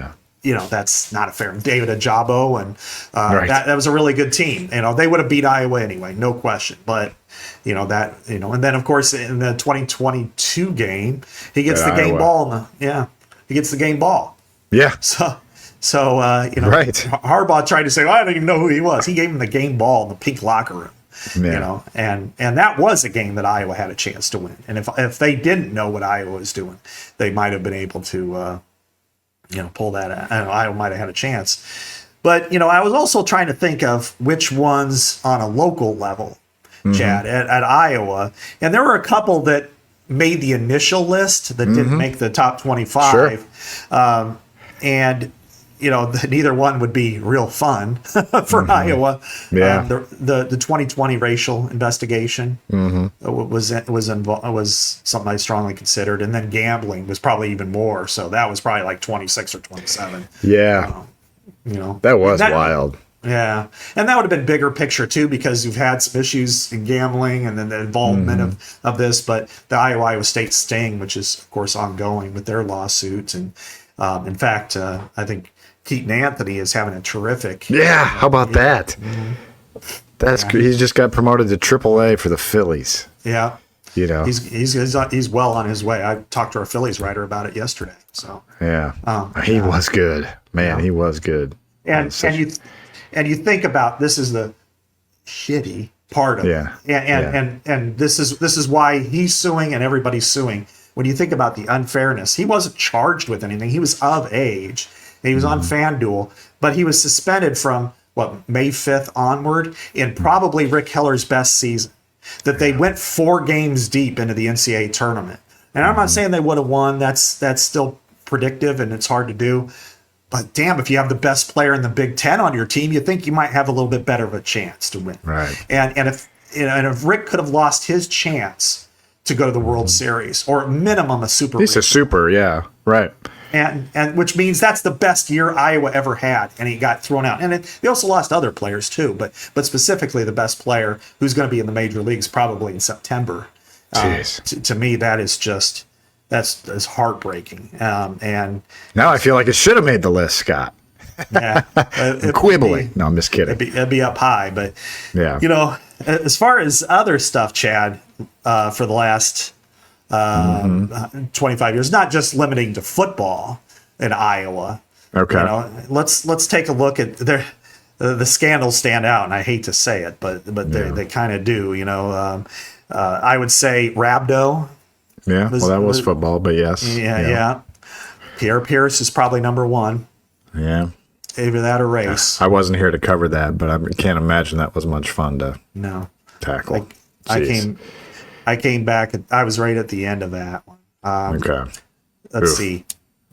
that's not a fair. David Ajabo and that was a really good team. They would have beat Iowa anyway, no question. But and then of course in the 2022 game, he gets the game ball. He gets the game ball. Yeah. So right. Harbaugh tried to say, I don't even know who he was. He gave him the game ball in the pink locker room. Yeah. And that was a game that Iowa had a chance to win. And if they didn't know what Iowa was doing, they might have been able to, pull that out. Iowa might have had a chance. But, I was also trying to think of which ones on a local level, Chad, at Iowa. And there were a couple that made the initial list that didn't make the top 25. Sure. And neither one would be real fun for Iowa. Yeah. The 2020 racial investigation was something I strongly considered, and then gambling was probably even more. So that was probably like 26 or 27. Yeah. That was wild. Yeah, and that would have been bigger picture too, because you've had some issues in gambling and then the involvement of this, but the Iowa State sting, which is of course ongoing with their lawsuits, and in fact, I think Keaton Anthony is having a terrific. Yeah, how about that? That's good. He just got promoted to AAA for the Phillies. Yeah, he's well on his way. I talked to our Phillies writer about it yesterday. So he was good, man. He was good, and you think about this is the shitty part of it, and this is why he's suing and everybody's suing. When you think about the unfairness, he wasn't charged with anything. He was of age. He was on FanDuel, but he was suspended from May 5th onward in probably Rick Heller's best season. That they went 4 games deep into the NCAA tournament, and I'm not saying they would have won. That's still predictive and it's hard to do. But damn, if you have the best player in the Big Ten on your team, you think you might have a little bit better of a chance to win. Right. And if Rick could have lost his chance to go to the World Series, or at minimum a Super Bowl. He's a super, yeah, right. And which means that's the best year Iowa ever had, and he got thrown out. And they also lost other players too, but specifically the best player who's going to be in the major leagues probably in September. To me, that is just that's heartbreking. And now I feel like it should have made the list, Scott. Yeah, quibbling. No, I'm just kidding. It'd be up high, but yeah, as far as other stuff, Chad, for the last 25 years, not just limiting to football in Iowa. Okay. Let's take a look at the scandals stand out, and I hate to say it, but they kind of do. I would say Rabdo. Yeah, that was football, but yes. Yeah. Pierre Pierce is probably number one. Yeah. Either that or race. I wasn't here to cover that, but I can't imagine that was much fun to tackle. I came back. I was right at the end of that one. Okay. Let's see.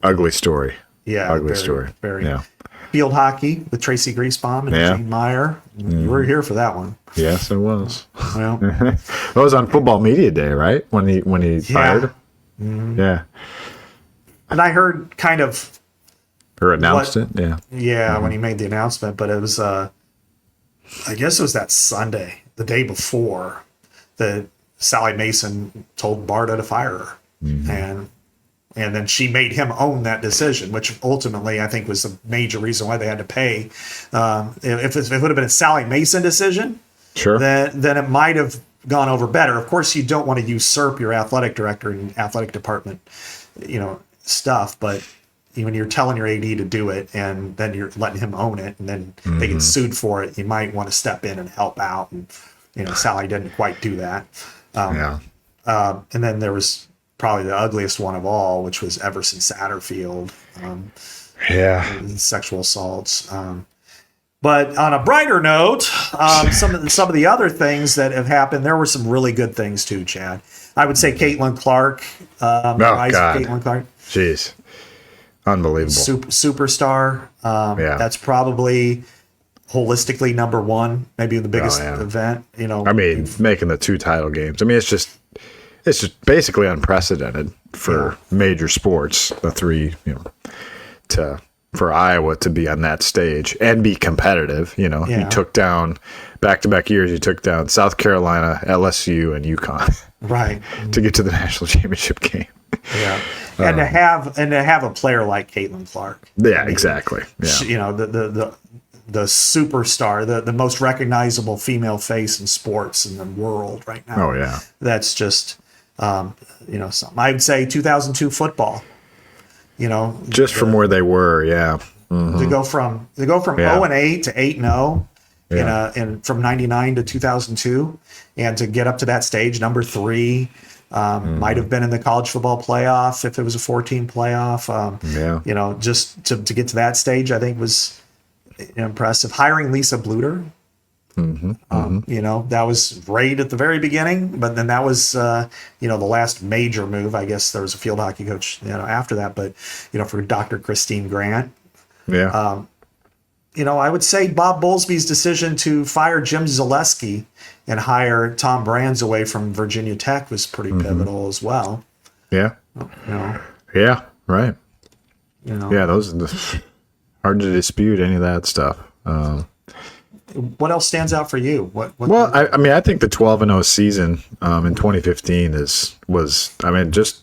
Ugly story. Yeah. Ugly story. Very. Yeah. Field hockey with Tracy Griesbaum and Gene Meyer. You were here for that one. Yes, it was. Well, it was on Football Media Day, right? When he fired. Mm-hmm. Yeah. And I heard kind of. Or announced it. Yeah. Yeah, when he made the announcement, but it was. I guess it was that Sunday, the day before, that Sally Mason told Barta to fire her, and then she made him own that decision, which ultimately I think was the major reason why they had to pay. If it would have been a Sally Mason decision, sure, then it might have gone over better. Of course, you don't want to usurp your athletic director and athletic department, stuff, but when you're telling your AD to do it and then you're letting him own it, and then they get sued for it, you might want to step in and help out. And Sally didn't quite do that. And then there was probably the ugliest one of all, which was Everson Satterfield. Sexual assaults. But on a brighter note, some of the other things that have happened, there were some really good things too, Chad. I would say Caitlin Clark. God. Caitlin Clark. Jeez. Unbelievable. Superstar. That's probably holistically number one, maybe the biggest event. I mean, making the 2 title games. I mean, it's just basically unprecedented for major sports. The 3, for Iowa to be on that stage and be competitive. You took down back-to-back years. You took down South Carolina, LSU, and UConn, right, to get to the national championship game. Yeah, and to have a player like Caitlin Clark. Yeah, exactly. Yeah. The superstar, the most recognizable female face in sports in the world right now. Oh yeah, that's just something. I'd say 2002 football. Just from where they were, yeah. Mm-hmm. To go from 0-8 to 8-0, and from 99 to 2002, and to get up to that stage, number 3. Might have been in the college football playoff if it was a 14 playoff. Just to get to that stage, I think was impressive. Hiring Lisa Bluter, that was great at the very beginning, but then that was the last major move. I guess there was a field hockey coach after that, but for Dr. Christine Grant. Yeah. I would say Bob Bowlesby's decision to fire Jim Zaleski and hire Tom Brands away from Virginia Tech was pretty pivotal as well. Yeah. Yeah, right. Yeah, those are hard to dispute any of that stuff. What else stands out for you? I think the 12-0 season in 2015 was just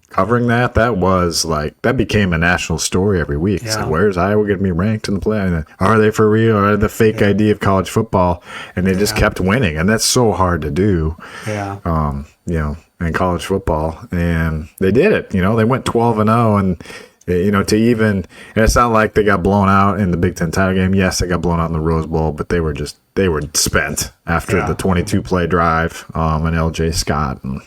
covering that was like, that became a national story every week. It's like, where's Iowa going to be ranked in the play? Are they for real? Are they the fake idea of college football? And they just kept winning, and that's so hard to do. Yeah. In college football, and they did it. They went 12-0, and and it's not like they got blown out in the Big Ten title game. Yes, they got blown out in the Rose Bowl, but they were spent after the 22 play drive, and L.J. Scott and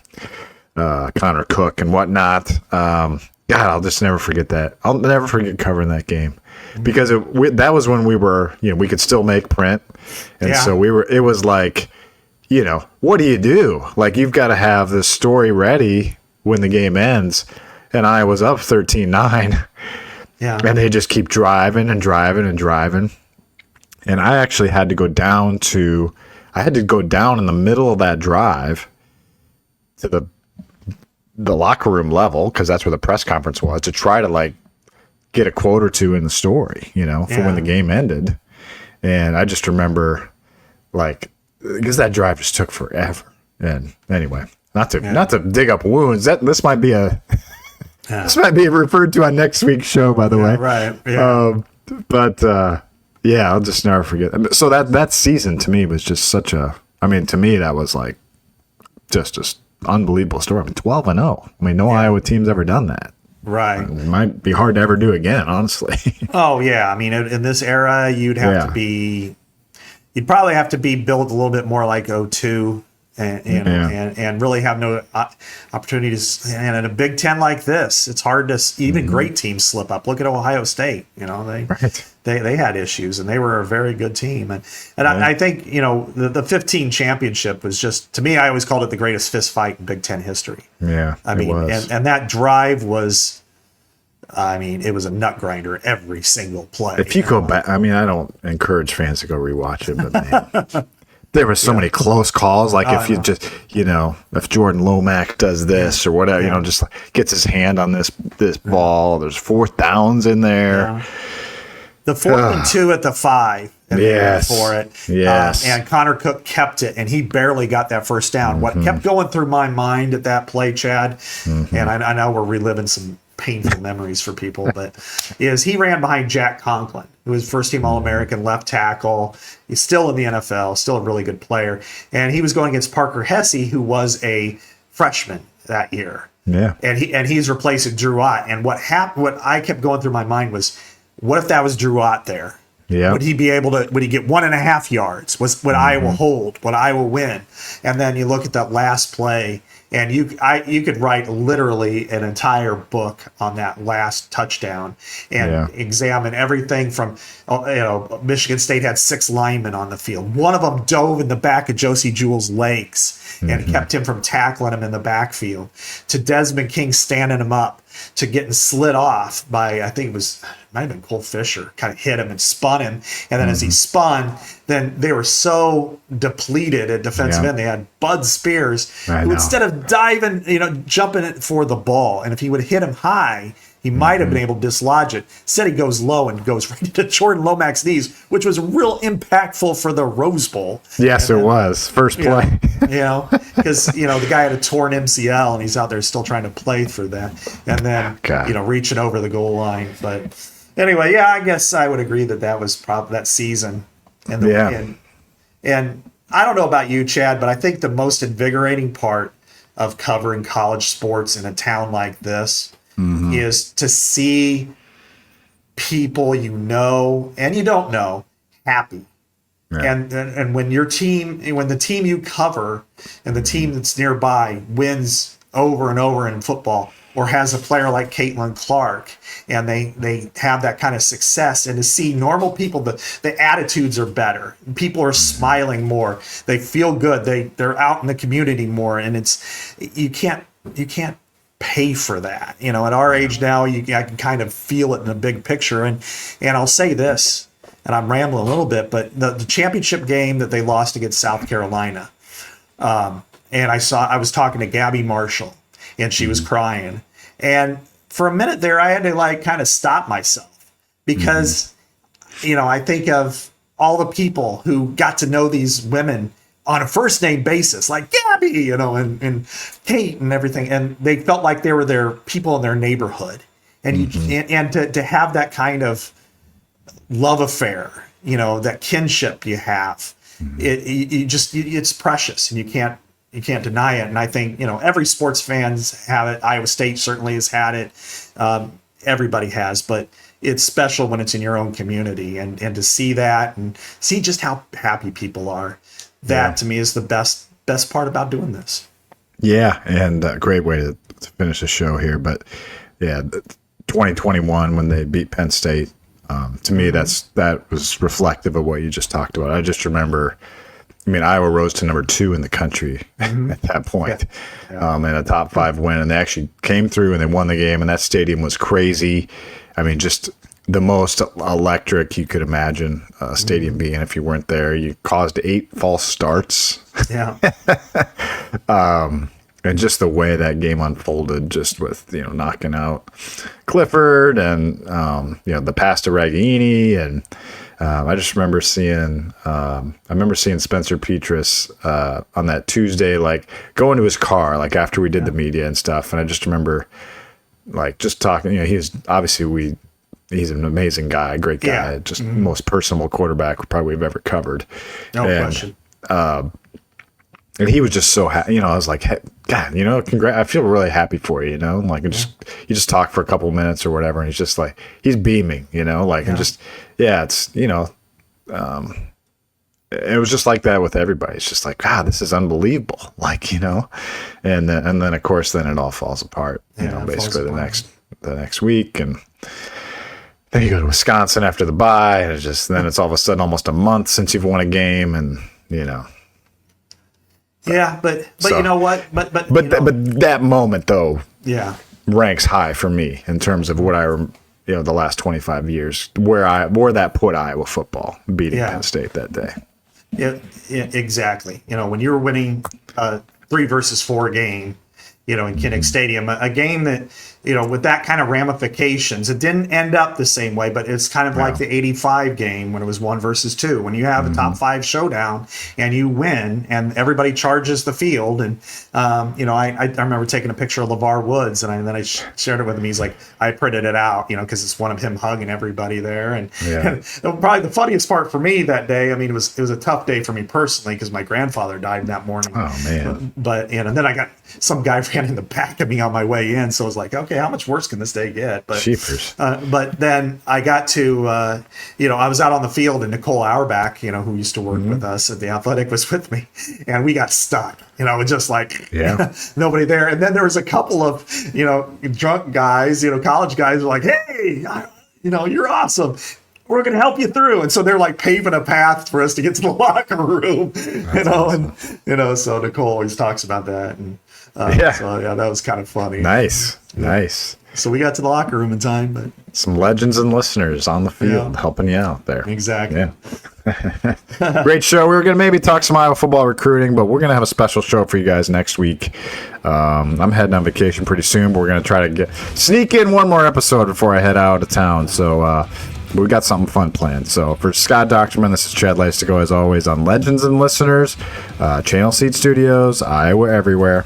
Connor Cook and whatnot. God, I'll just never forget that. I'll never forget covering that game, because that was when we were, we could still make print, and so it was like, what do you do? Like, you've got to have this story ready when the game ends. And I was up 13-9. Yeah. And they just keep driving and driving and driving. And I actually had to go down in the middle of that drive to the locker room level, because that's where the press conference was, to try to get a quote or two in the story, for when the game ended. And I just remember because that drive just took forever. And anyway, not to dig up wounds, this might be this might be referred to on next week's show, by the way. Right. Yeah. I'll just never forget. So that season to me was just to me that was like just an unbelievable story. 12-0. No Iowa team's ever done that. Right. It might be hard to ever do again, honestly. Oh yeah. In this era, you'd probably have to be built a little bit more like 02. And really have no opportunities. And in a Big Ten like this, it's hard to even great teams slip up. Look at Ohio State. They had issues, and they were a very good team. And I think the 15 championship was just, to me, I always called it the greatest fist fight in Big Ten history. Yeah, it was. And that drive was, it was a nut grinder every single play. If you go back, I don't encourage fans to go rewatch it, but man. There were so many close calls. Like if you just, if Jordan Lomack does this or whatever, just gets his hand on this ball. There's 4th downs in there. Yeah. The 4th and 2 at the 5. For it. Yes. And Connor Cook kept it, and he barely got that first down. What kept going through my mind at that play, Chad, and I know we're reliving some painful memories for people, but is he ran behind Jack Conklin, who was first-team All-American left tackle. He's still in the NFL, still a really good player. And he was going against Parker Hesse, who was a freshman that year. Yeah. And he's replacing Drew Ott. And what I kept going through my mind was, what if that was Drew Ott there? Yeah. Would he be able to? Would he get 1.5 yards? Would Iowa hold? Would Iowa win? And then you look at that last play, and you could write literally an entire book on that last touchdown and examine everything from, Michigan State had 6 linemen on the field. One of them dove in the back of Josie Jewell's legs and kept him from tackling him in the backfield, to Desmond King standing him up to getting slid off by, I think might have been Cole Fisher, kind of hit him and spun him. And then as he spun, then they were so depleted at defensive end. They had Bud Spears, who instead of diving, jumping it for the ball, and if he would have hit him high, he might have been able to dislodge it. Instead, he goes low and goes right into Jordan Lomax's knees, which was real impactful for the Rose Bowl. Yes, it was. First play. Because, the guy had a torn MCL, and he's out there still trying to play through that. And then, reaching over the goal line. But anyway, I guess I would agree that was probably that season. And I don't know about you, Chad, but I think the most invigorating part of covering college sports in a town like this is to see people and you don't know happy. Yeah. And when the team you cover and the team that's nearby wins over and over in football, or has a player like Caitlin Clark, and they have that kind of success, and to see normal people, the attitudes are better. People are smiling more. They feel good. They're out in the community more, and you can't pay for that. At our age now, I can kind of feel it in the big picture. And I'll say this, and I'm rambling a little bit, but the championship game that they lost against South Carolina, and I was talking to Gabby Marshall, and she was crying. And for a minute there, I had to kind of stop myself, because, I think of all the people who got to know these women on a first name basis, like Gabby, and Kate and everything. And they felt like they were their people in their neighborhood. And to have that kind of love affair, that kinship you have, it's precious, and you can't deny it. And I think, every sports fans have it. Iowa State certainly has had it. Everybody has, but it's special when it's in your own community, and to see that and see just how happy people are. That to me is the best part about doing this. Yeah. And a great way to finish the show here. But 2021, when they beat Penn State, to me, that was reflective of what you just talked about. I just remember, Iowa rose to number 2 in the country at that point, and a top 5 win, and they actually came through and they won the game, and that stadium was crazy. Just the most electric you could imagine a stadium being. If you weren't there, you caused 8 false starts. Yeah. And just the way that game unfolded, just with, knocking out Clifford and, the pass to Ragaini. And I just remember seeing Spencer Petras on that Tuesday, going to his car, after we did the media and stuff. And I just remember, just talking, he's an amazing guy, great guy, just most personable quarterback probably we've ever covered. No question. And he was just so happy. I was like, hey, God, congrats. I feel really happy for you, you just talk for a couple of minutes or whatever, and he's just he's beaming, and just, it's, it was just like that with everybody. It's just God, this is unbelievable. And then of course, then it all falls apart, basically the next week. And then you go to Wisconsin after the bye, and then it's all of a sudden almost a month since you've won a game, and Yeah, but so, you know what? But that moment though, ranks high for me in terms of what the last 25 years where that put Iowa football beating Penn State that day. Yeah, exactly. When you were winning 3-4 game, in Kinnick Stadium, a game that, with that kind of ramifications, it didn't end up the same way, but it's kind of like the 85 game when it was 1-2. When you have a top 5 showdown and you win and everybody charges the field. And, I remember taking a picture of LeVar Woods, and then I shared it with him. He's like, I printed it out, because it's one of him hugging everybody there. And probably the funniest part for me that day, it was a tough day for me personally, because my grandfather died that morning. Oh, man. But, and then I got some guy ran in the back of me on my way in. So I was like, okay, how much worse can this day get? But but then I got to, I was out on the field, and Nicole Auerbach, who used to work with us at the Athletic, was with me, and we got stuck, just nobody there. And then there was a couple of, drunk guys, college guys were like, hey, you're awesome. We're going to help you through. And so they're paving a path for us to get to the locker room, so Nicole always talks about that. And so that was kind of funny. Nice. So we got to the locker room in time, but Some legends and listeners on the field helping you out there. exactly. Yeah. Great show. We were going to maybe talk some Iowa football recruiting, but we're going to have a special show for you guys next week. I'm heading on vacation pretty soon, but we're going to try to sneak in one more episode before I head out of town. So we got something fun planned. So for Scott Dochterman, this is Chad Leistikow, as always, on Legends and Listeners, Channel Seed Studios, Iowa Everywhere.